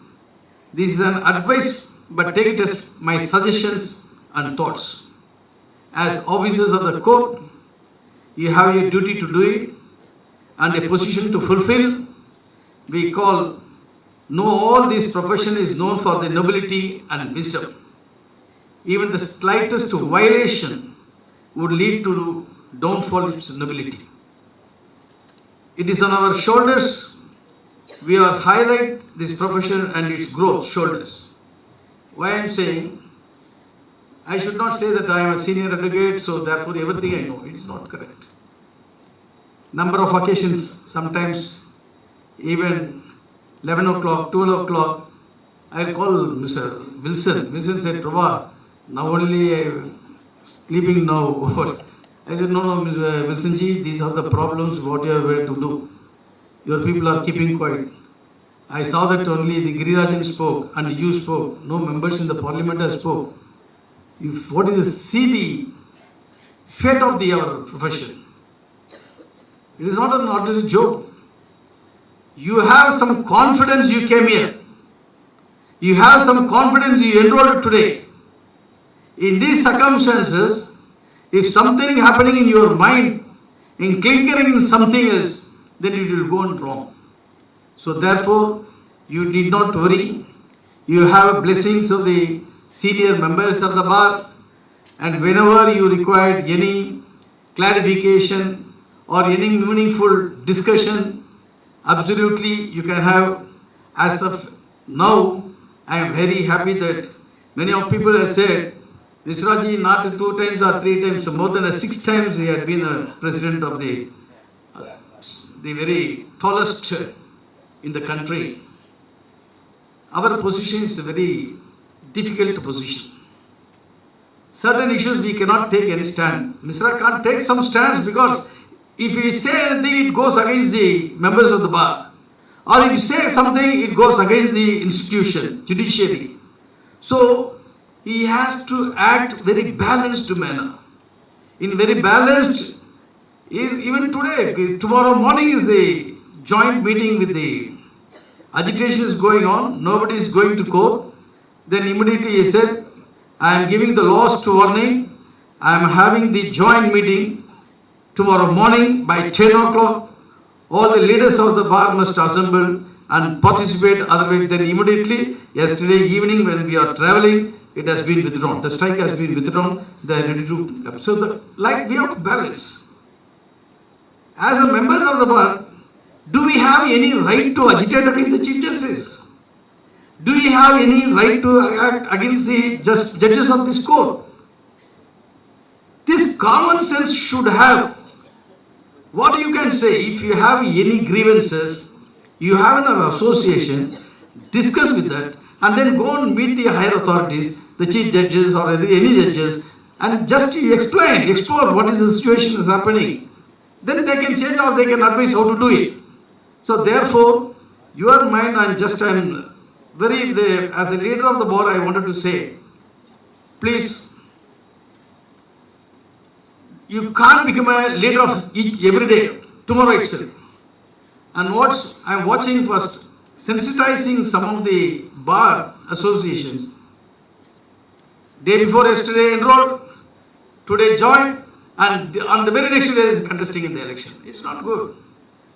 This is an advice, but take it as my suggestions and thoughts. As officers of the court, you have a duty to do it and a position to fulfill. We know all this profession is known for the nobility and wisdom. Even the slightest violation would lead to downfall of its nobility. It is on our shoulders we are highlight this profession and its growth shoulders. Why I am saying, I should not say that I am a senior advocate, so therefore everything I know. It is not correct. Number of occasions, sometimes even 11 o'clock, 12 o'clock, I will call Mr. Wilson. Wilson said, Prabha, now only I am sleeping now. I said, no, Mr. Wilson ji, these are the problems, what you have to do. Your people are keeping quiet. I saw that only the Girirajan spoke and you spoke. No members in the parliament have spoke. See the fate of our profession. It is not an ordinary joke. You have some confidence you came here. You have some confidence you enrolled today. In these circumstances, if something happening in your mind, in clinkering in something else, then it will go on wrong. So therefore, you need not worry. You have blessings of the senior members of the bar, and whenever you require any clarification or any meaningful discussion, absolutely you can have. As of now, I am very happy that many of people have said, Mishraji not 2 times or 3 times, more than 6 times he had been a president of the the very tallest in the country, our position is a very difficult position. Certain issues we cannot take any stand. Mr. can't take some stands because if he say anything, it goes against the members of the bar. Or if you say something, it goes against the institution, judiciary. So he has to act very balanced manner. In very balanced, even today, tomorrow morning is a joint meeting with the agitation is going on, nobody is going to court. Then immediately he said, I am giving the last warning, I am having the joint meeting tomorrow morning by 10 o'clock. All the leaders of the bar must assemble and participate, otherwise then immediately, yesterday evening when we are traveling, it has been withdrawn. The strike has been withdrawn, they are ready to, so we have to balance. As a members of the bar, do we have any right to agitate against the chief justice? Do we have any right to act against the judges of this court? This common sense should have. What you can say, if you have any grievances, you have an association, discuss with that, and then go and meet the higher authorities, the chief judges or any judges, and just explore what is the situation is happening. Then they can change or they can advise how to do it. So therefore, your mind, as a leader of the board, I wanted to say, please, you can't become a leader of every day, tomorrow itself. And what I'm watching first, sensitizing some of the bar associations. Day before yesterday enrolled, today joined, and on the very next day is contesting in the election. It's not good.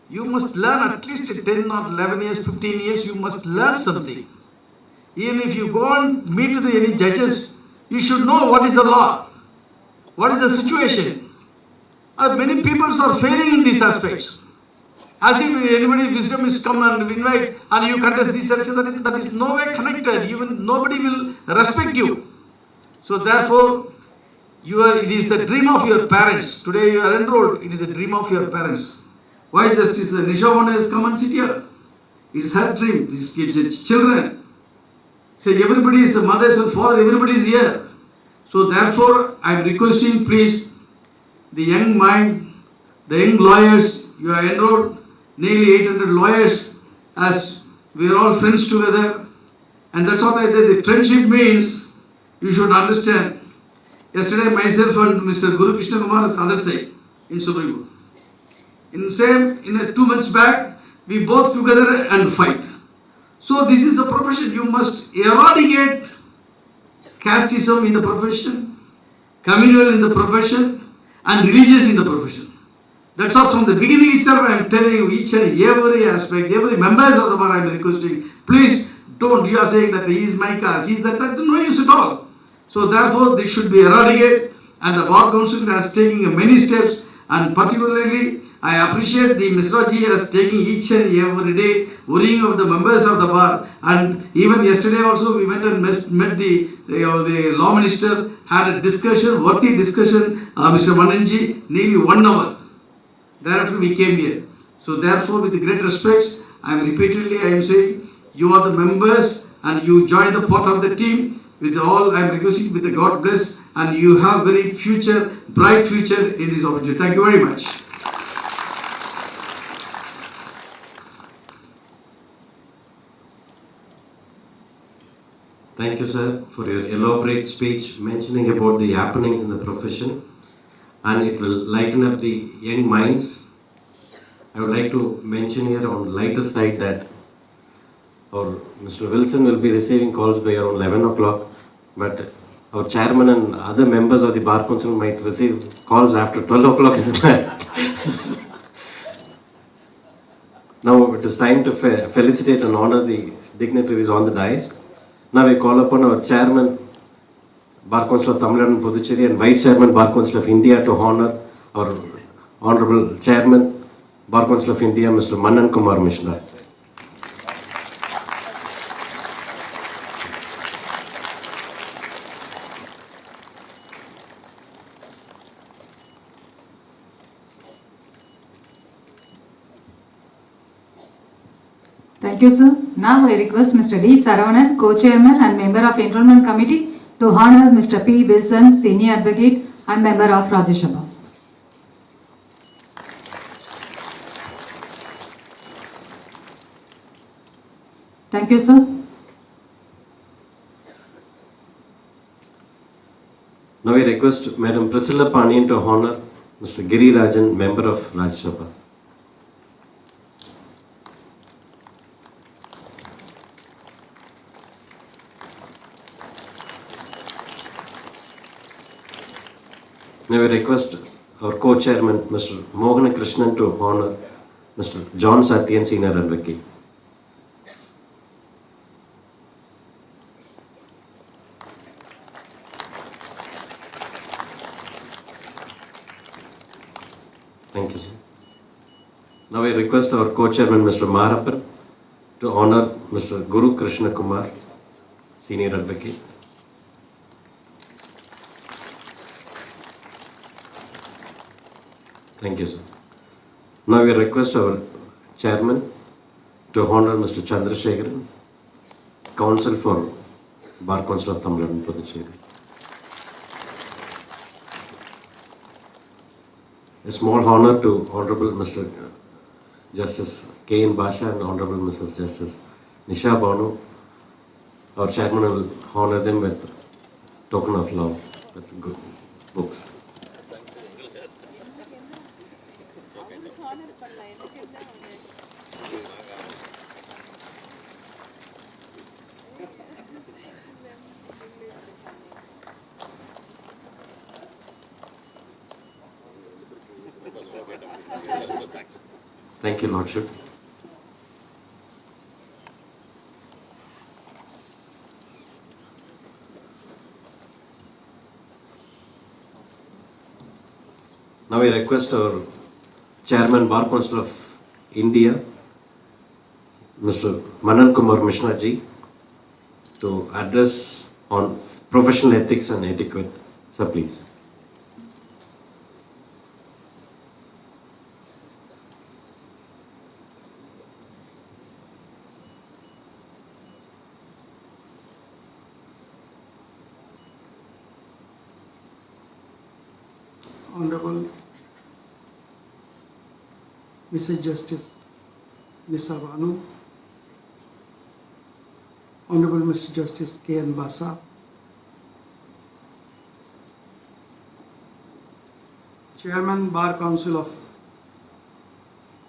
You must learn at least 10 or 11 years, 15 years, you must learn something. Even if you go and meet with any judges, you should know what is the law, what is the situation. Many people are failing in these aspects. As if anybody wisdom is come and invite and you contest these elections, that is no way connected. Even nobody will respect you. So therefore, it is a dream of your parents. Today you are enrolled, it is a dream of your parents. Why Justice Nisha has come and sit here? It is her dream. These children. Say everybody is mothers and father, everybody is here. So therefore, I am requesting please, the young mind, the young lawyers, you are enrolled, nearly 800 lawyers, as we are all friends together. And that's what I say, the friendship means, you should understand. Yesterday myself and Mr. Guru Krishna Kumar is other side in Supreme Court. In 2 months back, we both together and fight. So this is the profession. You must eradicate casteism in the profession, communal in the profession, and religious in the profession. That's all from the beginning itself. I am telling you each and every aspect, every members of the bar I am requesting, please don't. You are saying that he is my caste, he is that. That's no use at all. So therefore, this should be eradicated, and the bar council has taken many steps, and particularly I appreciate the Misraji has taken each and every day worrying of the members of the bar. And even yesterday also we went and met the law minister, had a discussion, worthy discussion, Mr. Mananji, nearly 1 hour. Thereafter we came here. So therefore, with great respect, I am saying, you are the members and you join the part of the team. With all, I am requesting with the God bless, and you have very bright future in this opportunity. Thank you very much. Thank you, sir, for your elaborate speech mentioning about the happenings in the profession, and it will lighten up the young minds. I would like to mention here on lighter side that our Mr. Wilson will be receiving calls by around 11 o'clock, but our chairman and other members of the Bar Council might receive calls after 12 o'clock in the night. Now it is time to felicitate and honor the dignitaries on the dais. Now we call upon our chairman, Bar Council of Tamilnadu and Puducherry, and vice chairman, Bar Council of India, to honor our honorable chairman, Bar Council of India, Mr. Manan Kumar Mishra. Thank you, sir. Now I request Mr. D. Saravanan, Co-Chairman and Member of Enrollment Committee, to honor Mr. P. Wilson, Senior Advocate and Member of Rajya Sabha. Thank you, sir. Now I request Madam Priscilla Pandian to honor Mr. Giri Rajan, Member of Rajya Sabha. Now I request our co-chairman, Mr. Mohan Krishnan, to honor Mr. John Satyan, Senior Advocate. Thank you, sir. Now I request our co-chairman, Mr. Marappan, to honor Mr. Guru Krishna Kumar, Senior Advocate. Thank you, sir. Now we request our chairman to honor Mr. Chandrasekharan, Counsel for Bar Council of Tamilnadu, Puducherry. A small honor to Honorable Mr. Justice K. N. Basha and Honorable Mrs. Justice Nisha Banu. Our chairman will honor them with token of love, with good books. Thank you, Lordship. Now I request our Chairman Bar Council of India, Mr. Manan Kumar Mishra ji, to address on professional ethics and etiquette. Sir, please. Honorable Mrs. Justice Nisha Banu, Honorable Mr. Justice K. N. Basa, Chairman Bar Council of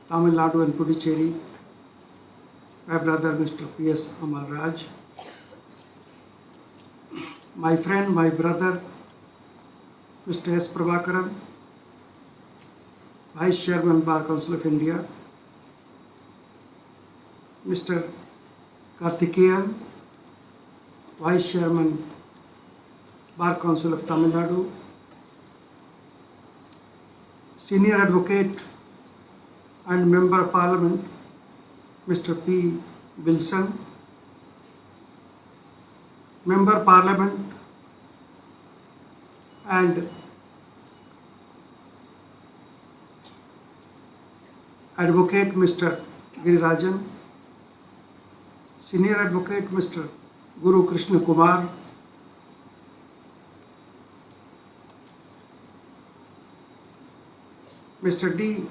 Tamilnadu and Puducherry, my brother Mr. P.S. Amal Raj, my friend, my brother Mr. S. Prabhakaran, Vice Chairman Bar Council of India, Mr. Karthikeyan, Vice Chairman Bar Council of Tamil Nadu, Senior Advocate and Member of Parliament, Mr. P. Wilson, Member of Parliament and Advocate Mr. Girirajan, Senior Advocate Mr. Guru Krishna Kumar, Mr. D.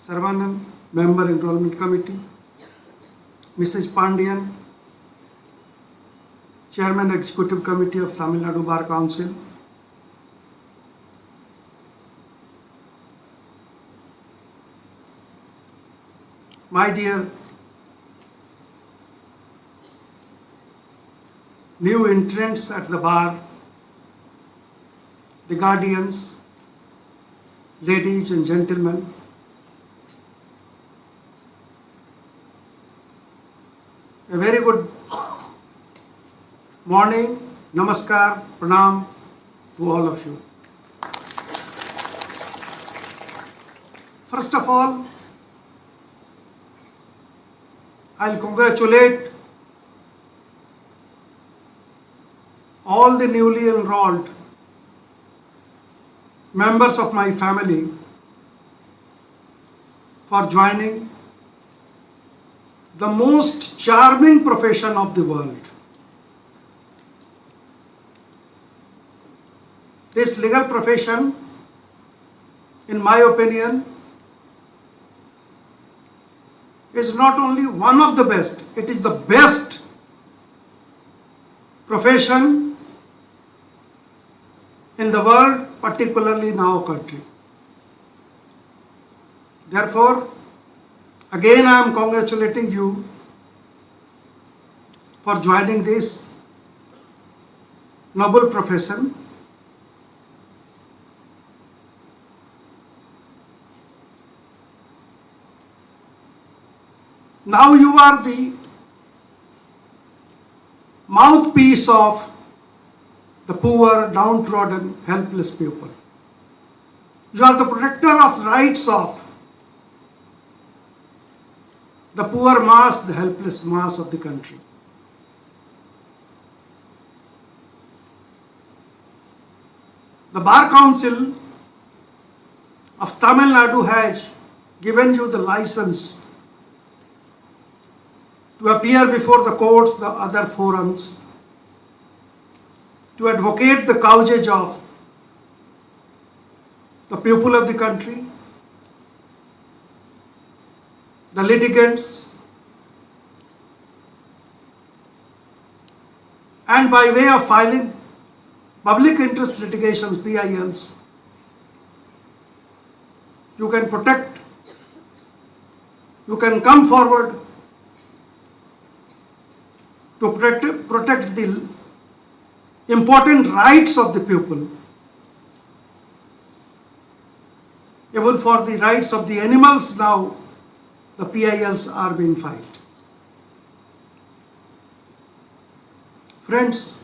Saravanan, Member Enrollment Committee, Mrs. Pandian, Chairman Executive Committee of Tamil Nadu Bar Council, my dear new entrants at the bar, the guardians, ladies and gentlemen, a very good morning, namaskar, pranam to all of you. First of all, I'll congratulate all the newly enrolled members of my family for joining the most charming profession of the world. This legal profession, in my opinion, is not only one of the best, it is the best profession in the world, particularly in our country. Therefore, again I am congratulating you for joining this noble profession. Now you are the mouthpiece of the poor, downtrodden, helpless people. You are the protector of rights of the poor mass, the helpless mass of the country. The Bar Council of Tamilnadu has given you the license to appear before the courts, the other forums, to advocate the causes of the people of the country, the litigants, and by way of filing public interest litigations, PILs, you can protect, you can come forward to protect the important rights of the people, even for the rights of the animals. Now the PILs are being filed. Friends,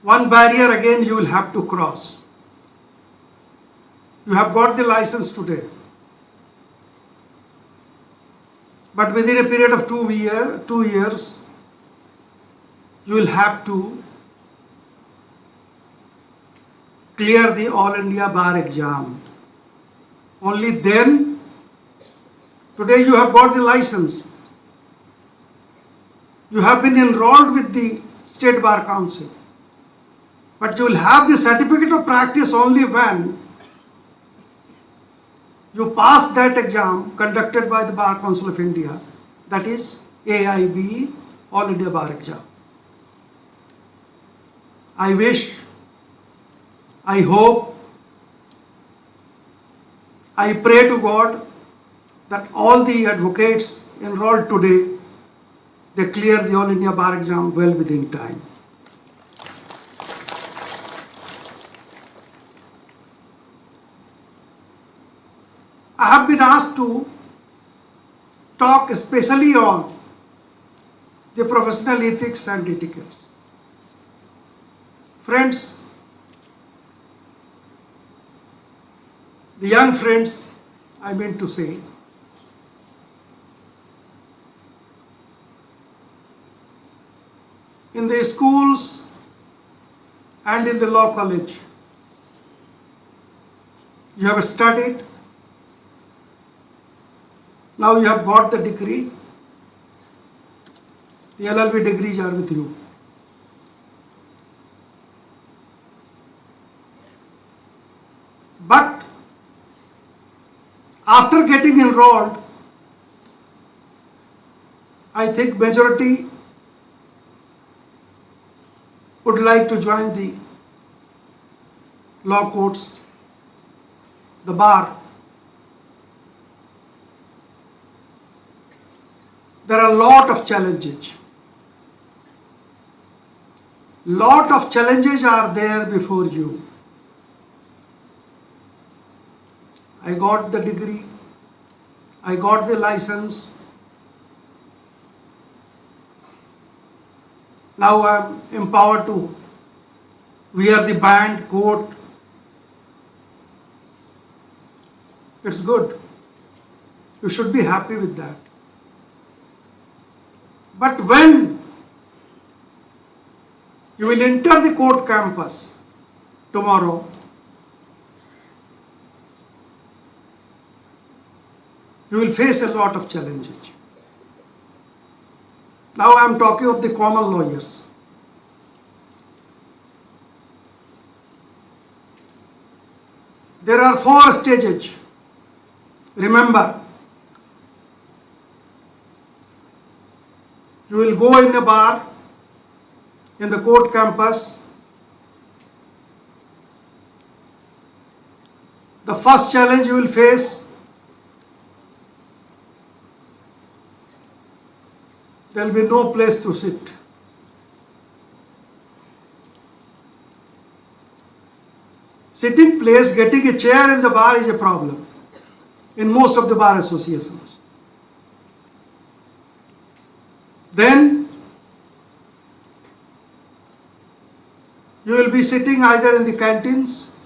one barrier again you will have to cross. You have got the license today, but within a period of 2 years, you will have to clear the All India Bar exam. Only then, today you have got the license. You have been enrolled with the State Bar Council, but you will have the certificate of practice only when you pass that exam conducted by the Bar Council of India, that is AIB, All India Bar Exam. I wish, I hope, I pray to God that all the advocates enrolled today, they clear the All India Bar Exam well within time. I have been asked to talk especially on the professional ethics and etiquettes. Friends, the young friends, I mean to say, in the schools and in the law college, you have studied, now you have got the degree, the LLB degrees are with you. But after getting enrolled, I think majority would like to join the law courts, the bar. There are a lot of challenges. Lot of challenges are there before you. I got the degree, I got the license. Now I am empowered to wear the band, coat. It's good. You should be happy with that. But when you will enter the court campus tomorrow, you will face a lot of challenges. Now I am talking of the common lawyers. There are 4 stages. Remember, you will go in a bar in the court campus. The first challenge you will face, there will be no place to sit. Sitting place, getting a chair in the bar is a problem in most of the bar associations. Then you will be sitting either in the canteens,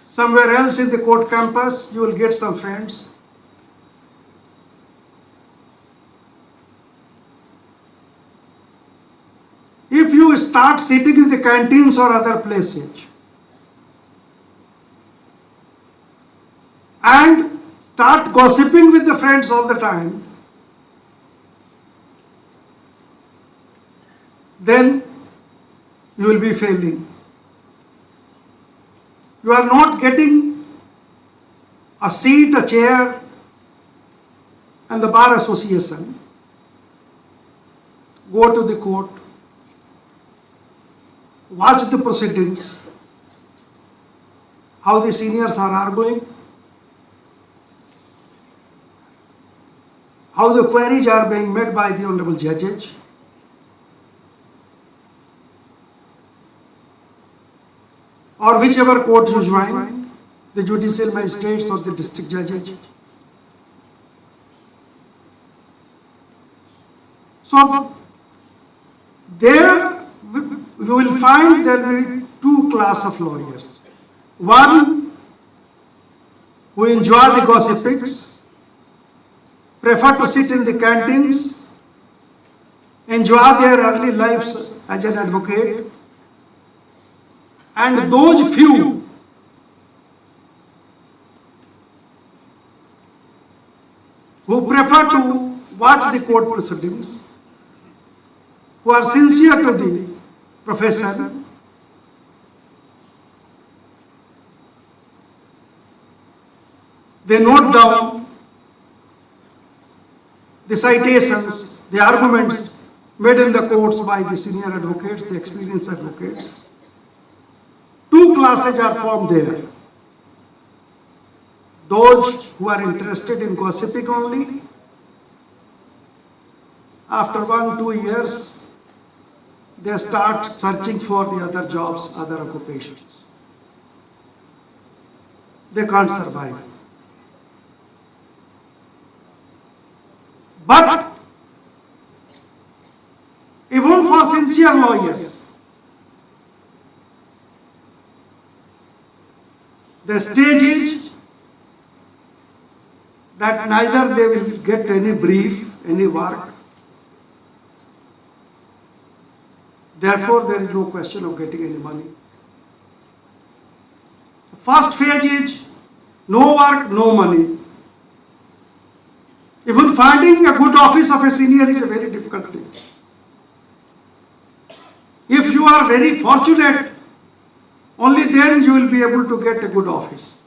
somewhere else in the court campus, you will get some friends. If you start sitting in the canteens or other places and start gossiping with the friends all the time, then you will be failing. You are not getting a seat, a chair, and the bar association. Go to the court, watch the proceedings, how the seniors are arguing, how the queries are being made by the honorable judges. Or whichever court you join, the judicial magistrates or the district judges. So, there you will find there will be 2 classes of lawyers. One who enjoy the gossipings, prefer to sit in the canteens, enjoy their early lives as an advocate, and those few who prefer to watch the court proceedings, who are sincere to the profession, they note down the citations, the arguments made in the courts by the senior advocates, the experienced advocates. 2 classes are formed there. Those who are interested in gossiping only, after 1-2 years, they start searching for the other jobs, other occupations. They can't survive. But even for sincere lawyers, the stage is that neither they will get any brief, any work. Therefore, there is no question of getting any money. The first phase is no work, no money. Even finding a good office of a senior is a very difficult thing. If you are very fortunate, only then you will be able to get a good office,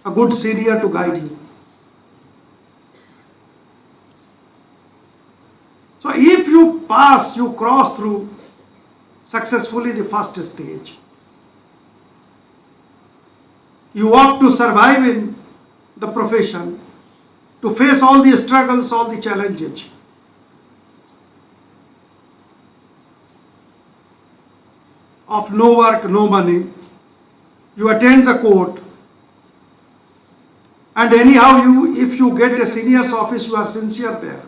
a good senior to guide you. So if you pass, you cross through successfully the first stage, you want to survive in the profession, to face all the struggles, all the challenges. Of no work, no money, you attend the court, and anyhow if you get a senior's office, you are sincere there,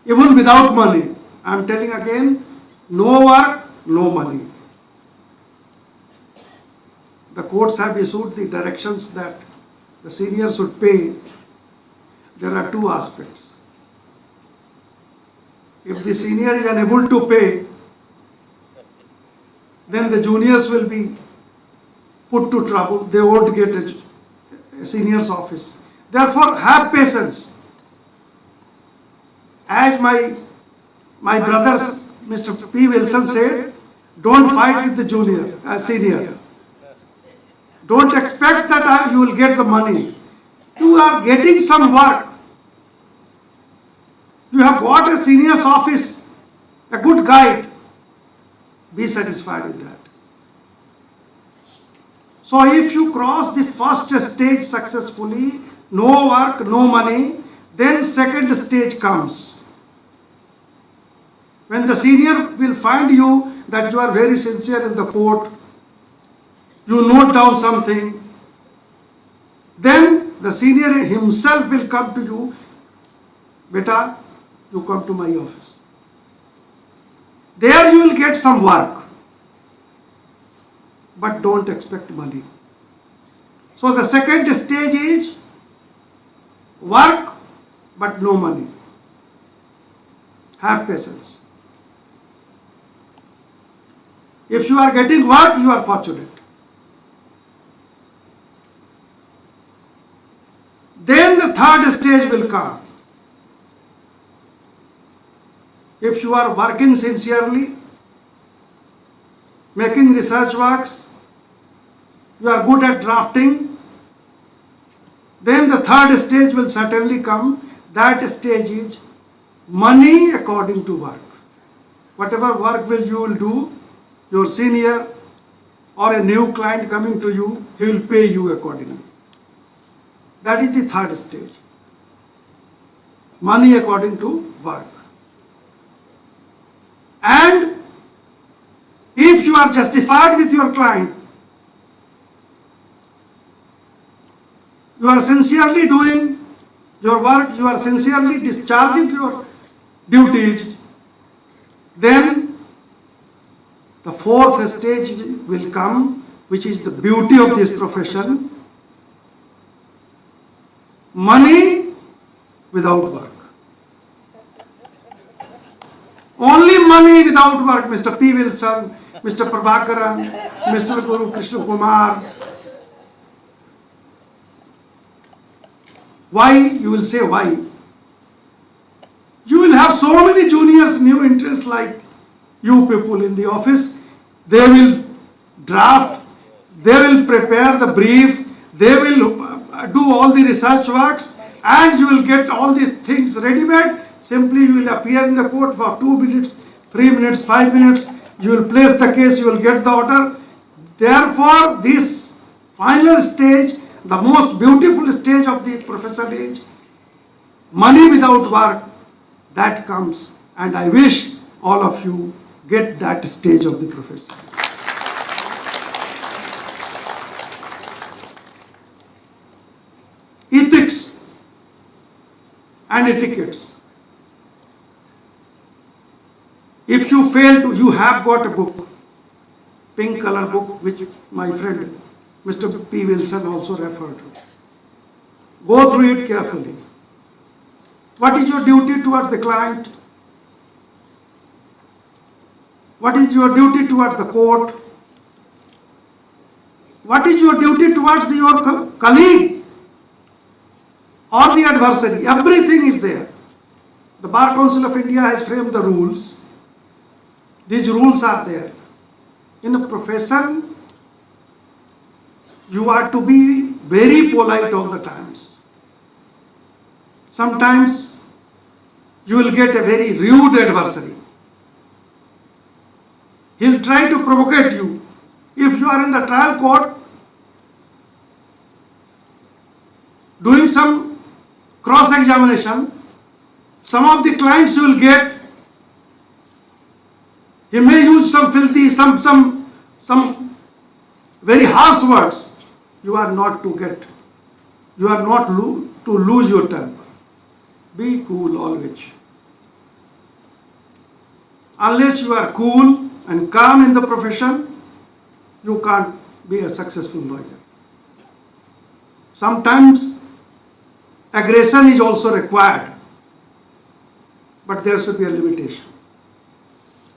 even without money. I am telling again, no work, no money. The courts have issued the directions that the senior should pay. There are 2 aspects. If the senior is unable to pay, then the juniors will be put to trouble. They won't get a senior's office. Therefore, have patience. As my brothers, Mr. P. Wilson said, don't fight with the senior. Don't expect that you will get the money. You are getting some work. You have got a senior's office, a good guide. Be satisfied with that. So if you cross the first stage successfully, no work, no money, then second stage comes. When the senior will find you that you are very sincere in the court, you note down something, then the senior himself will come to you, beta, you come to my office. There you will get some work, but don't expect money. So the second stage is work, but no money. Have patience. If you are getting work, you are fortunate. Then the third stage will come. If you are working sincerely, making research works, you are good at drafting, then the third stage will certainly come. That stage is money according to work. Whatever work you will do, your senior or a new client coming to you, he will pay you accordingly. That is the third stage. Money according to work. And if you are justified with your client, you are sincerely doing your work, you are sincerely discharging your duties, then the fourth stage will come, which is the beauty of this profession. Money without work. Only money without work, Mr. P. Wilson, Mr. Prabhakaran, Mr. Guru Krishna Kumar. Why? You will say why? You will have so many juniors, new entrants like you people in the office. They will draft, they will prepare the brief, they will do all the research works, and you will get all these things ready-made. Simply you will appear in the court for 2 minutes, 3 minutes, 5 minutes. You will place the case, you will get the order. Therefore, this final stage, the most beautiful stage of the professional age, money without work, that comes. And I wish all of you get that stage of the profession. Ethics and etiquettes. If you fail to, you have got a book, pink color book, which my friend Mr. P. Wilson also referred to. Go through it carefully. What is your duty towards the client? What is your duty towards the court? What is your duty towards your colleague or the adversary? Everything is there. The Bar Council of India has framed the rules. These rules are there. In a profession, you are to be very polite all the times. Sometimes you will get a very rude adversary. He'll try to provocate you. If you are in the trial court doing some cross-examination, some of the clients you will get, he may use some filthy, some very harsh words. You are not to get, you are not to lose your temper. Be cool always. Unless you are cool and calm in the profession, you can't be a successful lawyer. Sometimes aggression is also required, but there should be a limitation.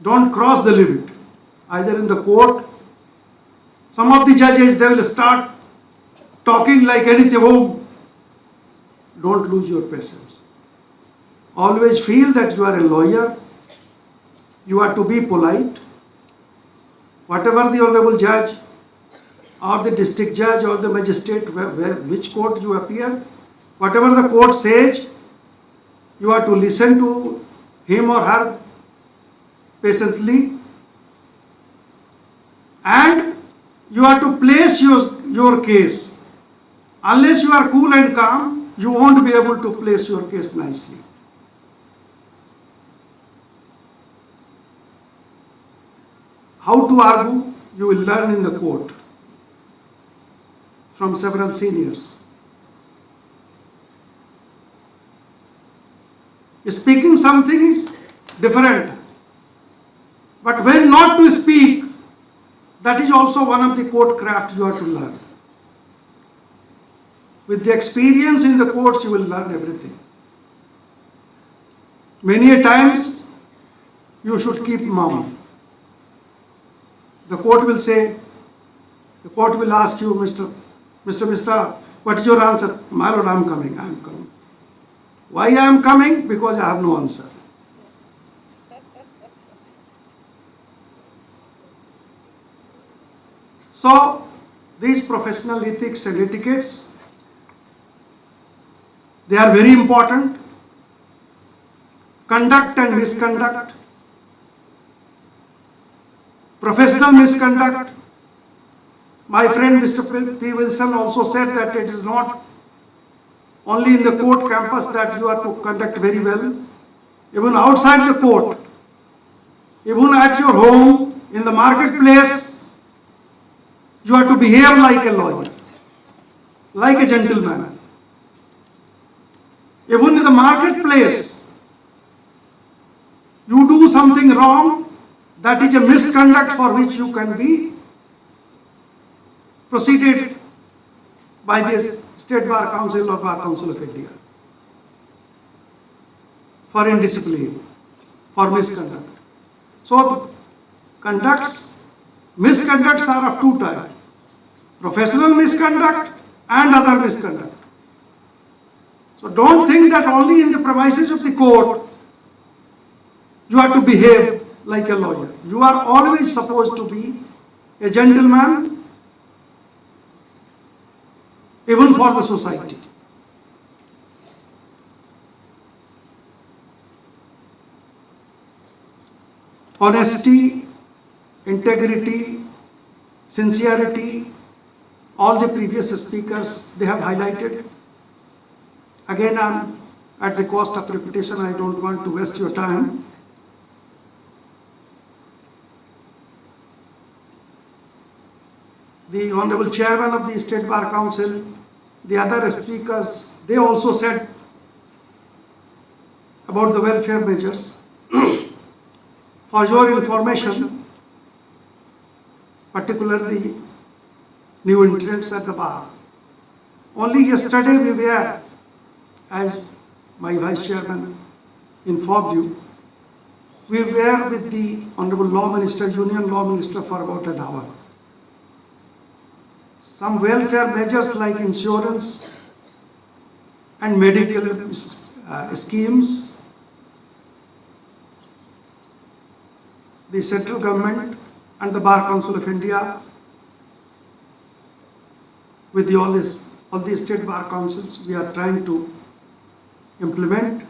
Don't cross the limit. Either in the court, some of the judges, they will start talking like anything. Oh, don't lose your patience. Always feel that you are a lawyer. You are to be polite. Whatever the honorable judge or the district judge or the magistrate, which court you appear, whatever the court says, you are to listen to him or her patiently, and you are to place your case. Unless you are cool and calm, you won't be able to place your case nicely. How to argue, you will learn in the court from several seniors. Speaking something is different, but when not to speak, that is also one of the court craft you have to learn. With the experience in the courts, you will learn everything. Many a times, you should keep mum. The court will say, the court will ask you, Mr. What is your answer? My lord, I am coming. Why I am coming? Because I have no answer. So, these professional ethics and etiquettes, they are very important. Conduct and misconduct. Professional misconduct. My friend Mr. P. Wilson also said that it is not only in the court campus that you are to conduct very well. Even outside the court, even at your home, in the marketplace, you are to behave like a lawyer, like a gentleman. Even in the marketplace, you do something wrong, that is a misconduct for which you can be proceeded by the State Bar Council or Bar Council of India for indiscipline, for misconduct. So, misconducts are of two types: professional misconduct and other misconduct. So, don't think that only in the premises of the court you have to behave like a lawyer. You are always supposed to be a gentleman, even for the society. Honesty, integrity, sincerity, all the previous speakers, they have highlighted. Again, I'm at the cost of repetition, I don't want to waste your time. The Honorable Chairman of the State Bar Council, the other speakers, they also said about the welfare measures. For your information, particularly new entrants at the bar. Only yesterday we were, as my Vice Chairman informed you, we were with the Honorable Law Minister, Union Law Minister for about an hour. Some welfare measures like insurance and medical schemes, the central government and the Bar Council of India, with all the state bar councils, we are trying to implement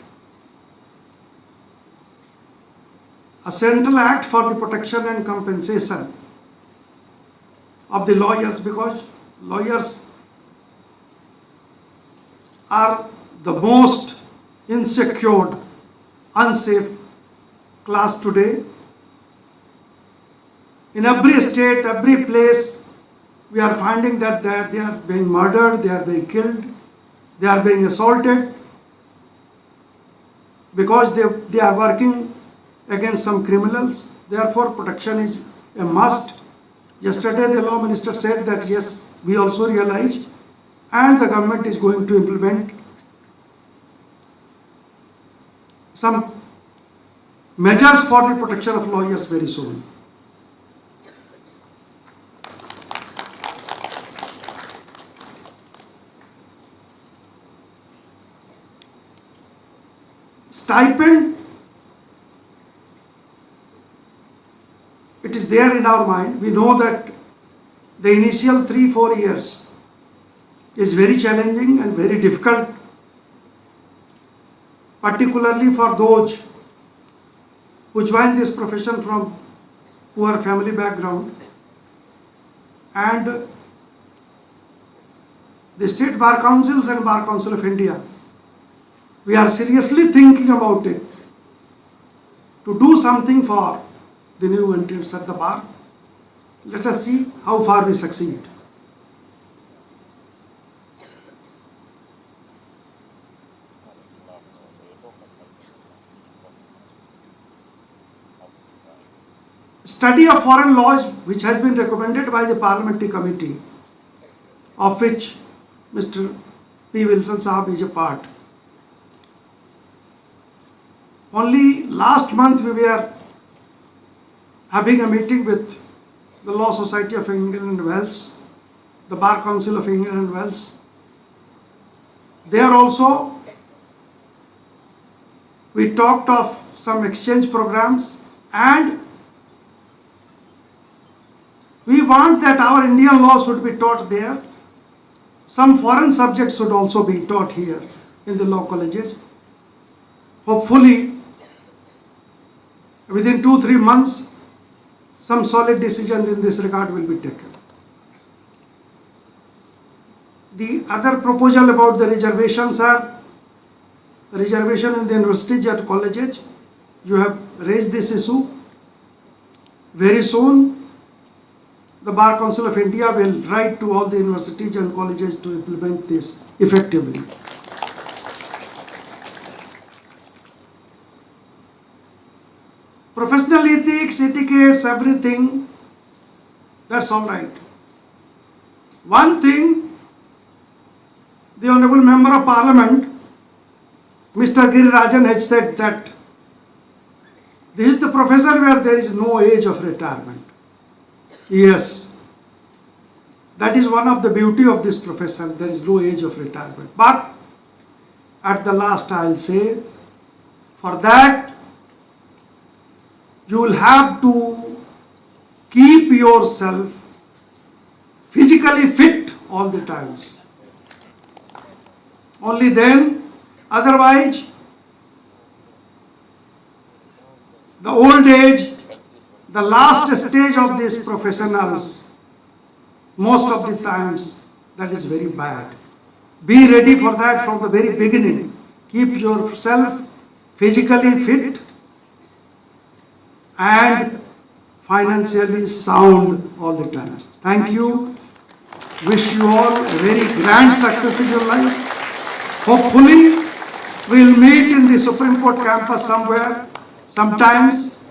a central act for the protection and compensation of the lawyers, because lawyers are the most insecure, unsafe class today. In every state, every place, we are finding that they are being murdered, they are being killed, they are being assaulted, because they are working against some criminals. Therefore, protection is a must. Yesterday, the law minister said that yes, we also realize, and the government is going to implement some measures for the protection of lawyers very soon. Stipend, it is there in our mind. We know that the initial 3-4 years is very challenging and very difficult, particularly for those who join this profession from poor family background. And the State Bar Councils and Bar Council of India, we are seriously thinking about it to do something for the new entrants at the bar. Let us see how far we succeed. Study of foreign laws, which has been recommended by the Parliamentary Committee, of which Mr. P. Wilson Sahab is a part. Only last month we were having a meeting with the Law Society of England and Wales, the Bar Council of England and Wales. There also we talked of some exchange programs, and we want that our Indian law should be taught there. Some foreign subjects should also be taught here in the law colleges. Hopefully, within 2-3 months, some solid decision in this regard will be taken. The other proposal about the reservations are the reservation in the universities and colleges. You have raised this issue. Very soon, the Bar Council of India will write to all the universities and colleges to implement this effectively. Professional ethics, etiquettes, everything, that's all right. One thing, the Honorable Member of Parliament, Mr. Girirajan, has said that this is the profession where there is no age of retirement. Yes, that is one of the beauty of this profession, there is no age of retirement. But at the last I will say, for that you will have to keep yourself physically fit all the times. Only then, otherwise, the old age, the last stage of these professionals, most of the times, that is very bad. Be ready for that from the very beginning. Keep yourself physically fit and financially sound all the time. Thank you. Wish you all a very grand success in your life. Hopefully, we will meet in the Supreme Court campus somewhere, sometimes,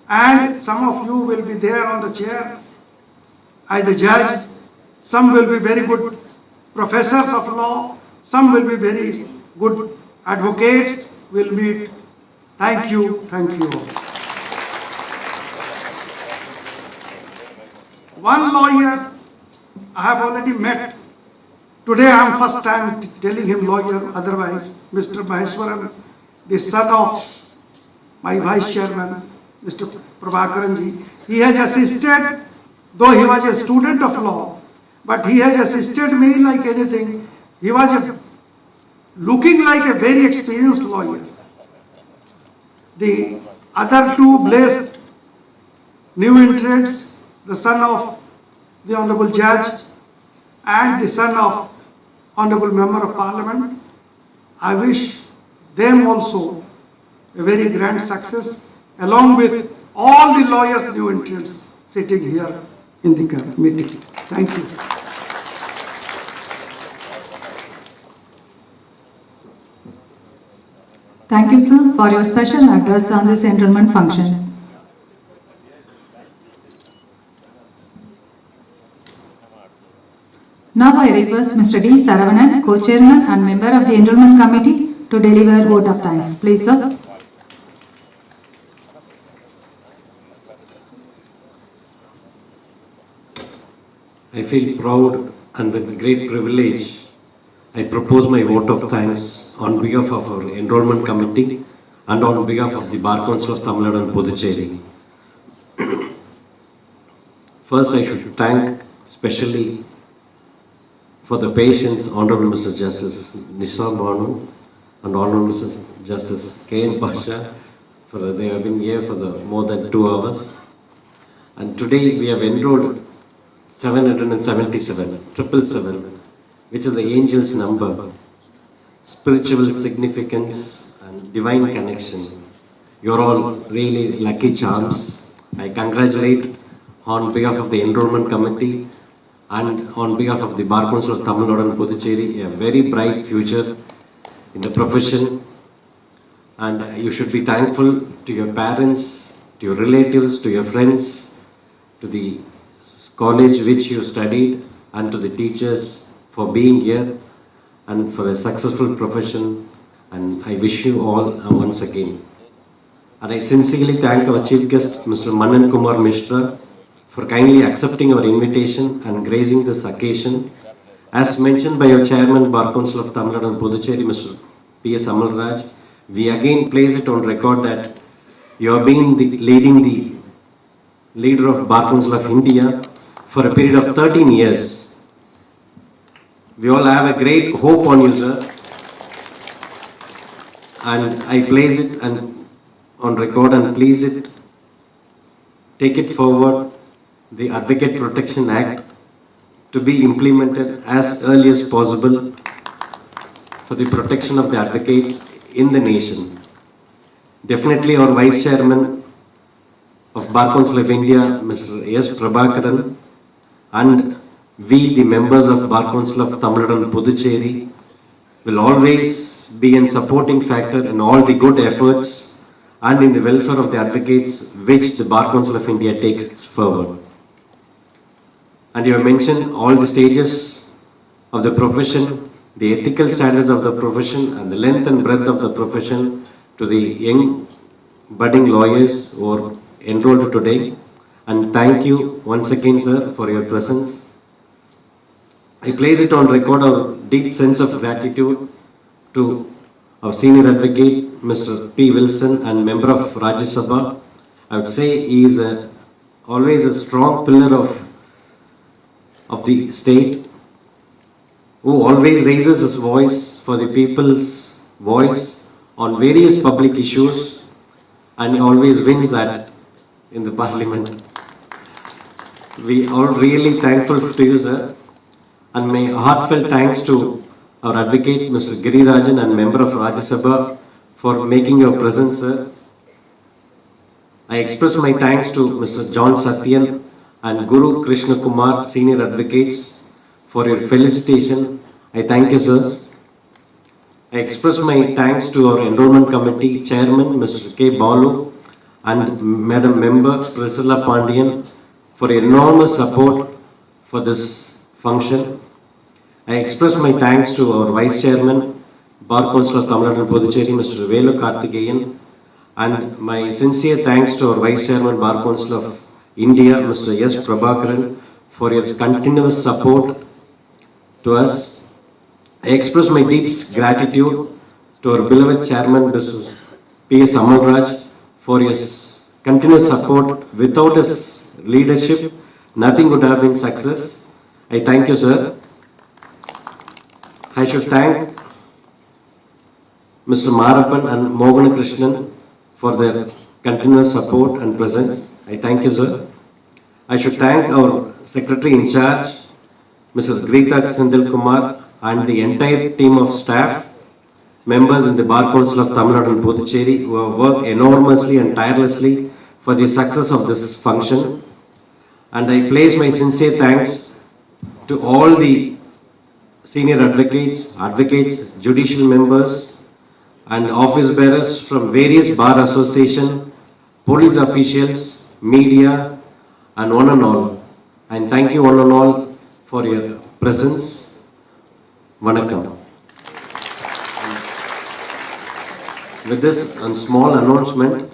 and some of you will be there on the chair as the judge. Some will be very good professors of law. Some will be very good advocates. We'll meet. Thank you. Thank you all. One lawyer I have already met. Today I am first time telling him lawyer, otherwise Mr. Maheswaran, the son of my vice chairman, Mr. Prabhakaranji. He has assisted, though he was a student of law, but he has assisted me like anything. He was looking like a very experienced lawyer. The other two blessed new entrants, the son of the Honorable Judge and the son of Honorable Member of Parliament, I wish them also a very grand success, along with all the lawyers, new entrants sitting here in the committee. Thank you. Thank you, sir, for your special address on this enrollment function. Now I request Mr. D. Saravanan, Co-Chairman and Member of the Enrollment Committee, to deliver vote of thanks. Please, sir. I feel proud and with great privilege, I propose my vote of thanks on behalf of our Enrollment Committee and on behalf of the Bar Council of Tamilnadu and Puducherry. First, I should thank specially for the patience Honorable Mr. Justice Nisham Banu and Honorable Mr. Justice K.N. Pasha, for they have been here for more than 2 hours. And today we have enrolled 777, which is the angel's number, spiritual significance and divine connection. You are all really lucky charms. I congratulate on behalf of the Enrollment Committee and on behalf of the Bar Council of Tamilnadu and Puducherry, a very bright future in the profession. And you should be thankful to your parents, to your relatives, to your friends, to the college which you studied, and to the teachers for being here and for a successful profession. And I wish you all once again. And I sincerely thank our Chief Guest, Mr. Manan Kumar Mishra, for kindly accepting our invitation and gracing this occasion. As mentioned by our Chairman, Bar Council of Tamilnadu and Puducherry, Mr. P.S. Amalraj, we again place it on record that you are being leading the leader of Bar Council of India for a period of 13 years. We all have a great hope on you, sir. And I place it on record and please it, take it forward, the Advocate Protection Act to be implemented as early as possible for the protection of the advocates in the nation. Definitely our Vice Chairman of Bar Council of India, Mr. S. Prabhakaran, and we, the members of Bar Council of Tamilnadu and Puducherry, will always be a supporting factor in all the good efforts and in the welfare of the advocates which the Bar Council of India takes forward. And you have mentioned all the stages of the profession, the ethical standards of the profession, and the length and breadth of the profession to the young budding lawyers who are enrolled today. And thank you once again, sir, for your presence. I place it on record our deep sense of gratitude to our senior advocate, Mr. P. Wilson, and member of Rajya Sabha. I would say he is always a strong pillar of the state, who always raises his voice for the people's voice on various public issues, and he always wins that in the parliament. We are really thankful to you, sir, and my heartfelt thanks to our advocate, Mr. Girirajan, and member of Rajya Sabha for making your presence, sir. I express my thanks to Mr. John Satyan and Guru Krishna Kumar, senior advocates, for your felicitation. I thank you, sir. I express my thanks to our Enrollment Committee Chairman, Mr. K. Balu, and Madam Member Priscilla Pandian for enormous support for this function. I express my thanks to our Vice Chairman, Bar Council of Tamilnadu and Puducherry, Mr. Velu Karthikeyan, and my sincere thanks to our Vice Chairman, Bar Council of India, Mr. S. Prabhakaran, for your continuous support to us. I express my deep gratitude to our beloved Chairman, Mr. P.S. Amalraj, for his continuous support. Without his leadership, nothing would have been success. I thank you, sir. I should thank Mr. Marapan and Mogana Krishnan for their continuous support and presence. I thank you, sir. I should thank our Secretary in charge, Mrs. Grita Sindil Kumar, and the entire team of staff, members in the Bar Council of Tamilnadu and Puducherry, who have worked enormously and tirelessly for the success of this function. And I place my sincere thanks to all the senior advocates, judicial members, and office bearers from various bar associations, police officials, media, and one and all. And thank you one and all for your presence. Vanakkam. With this small announcement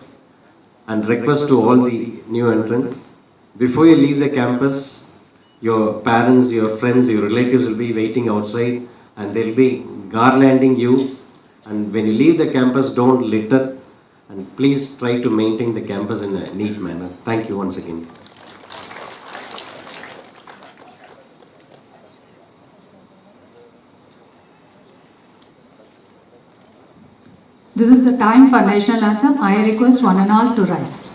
and request to all the new entrants, before you leave the campus, your parents, your friends, your relatives will be waiting outside, and they'll be garlanding you And when you leave the campus, don't litter, and please try to maintain the campus in a neat manner. Thank you once again. This is the time for national anthem. I request one and all to rise.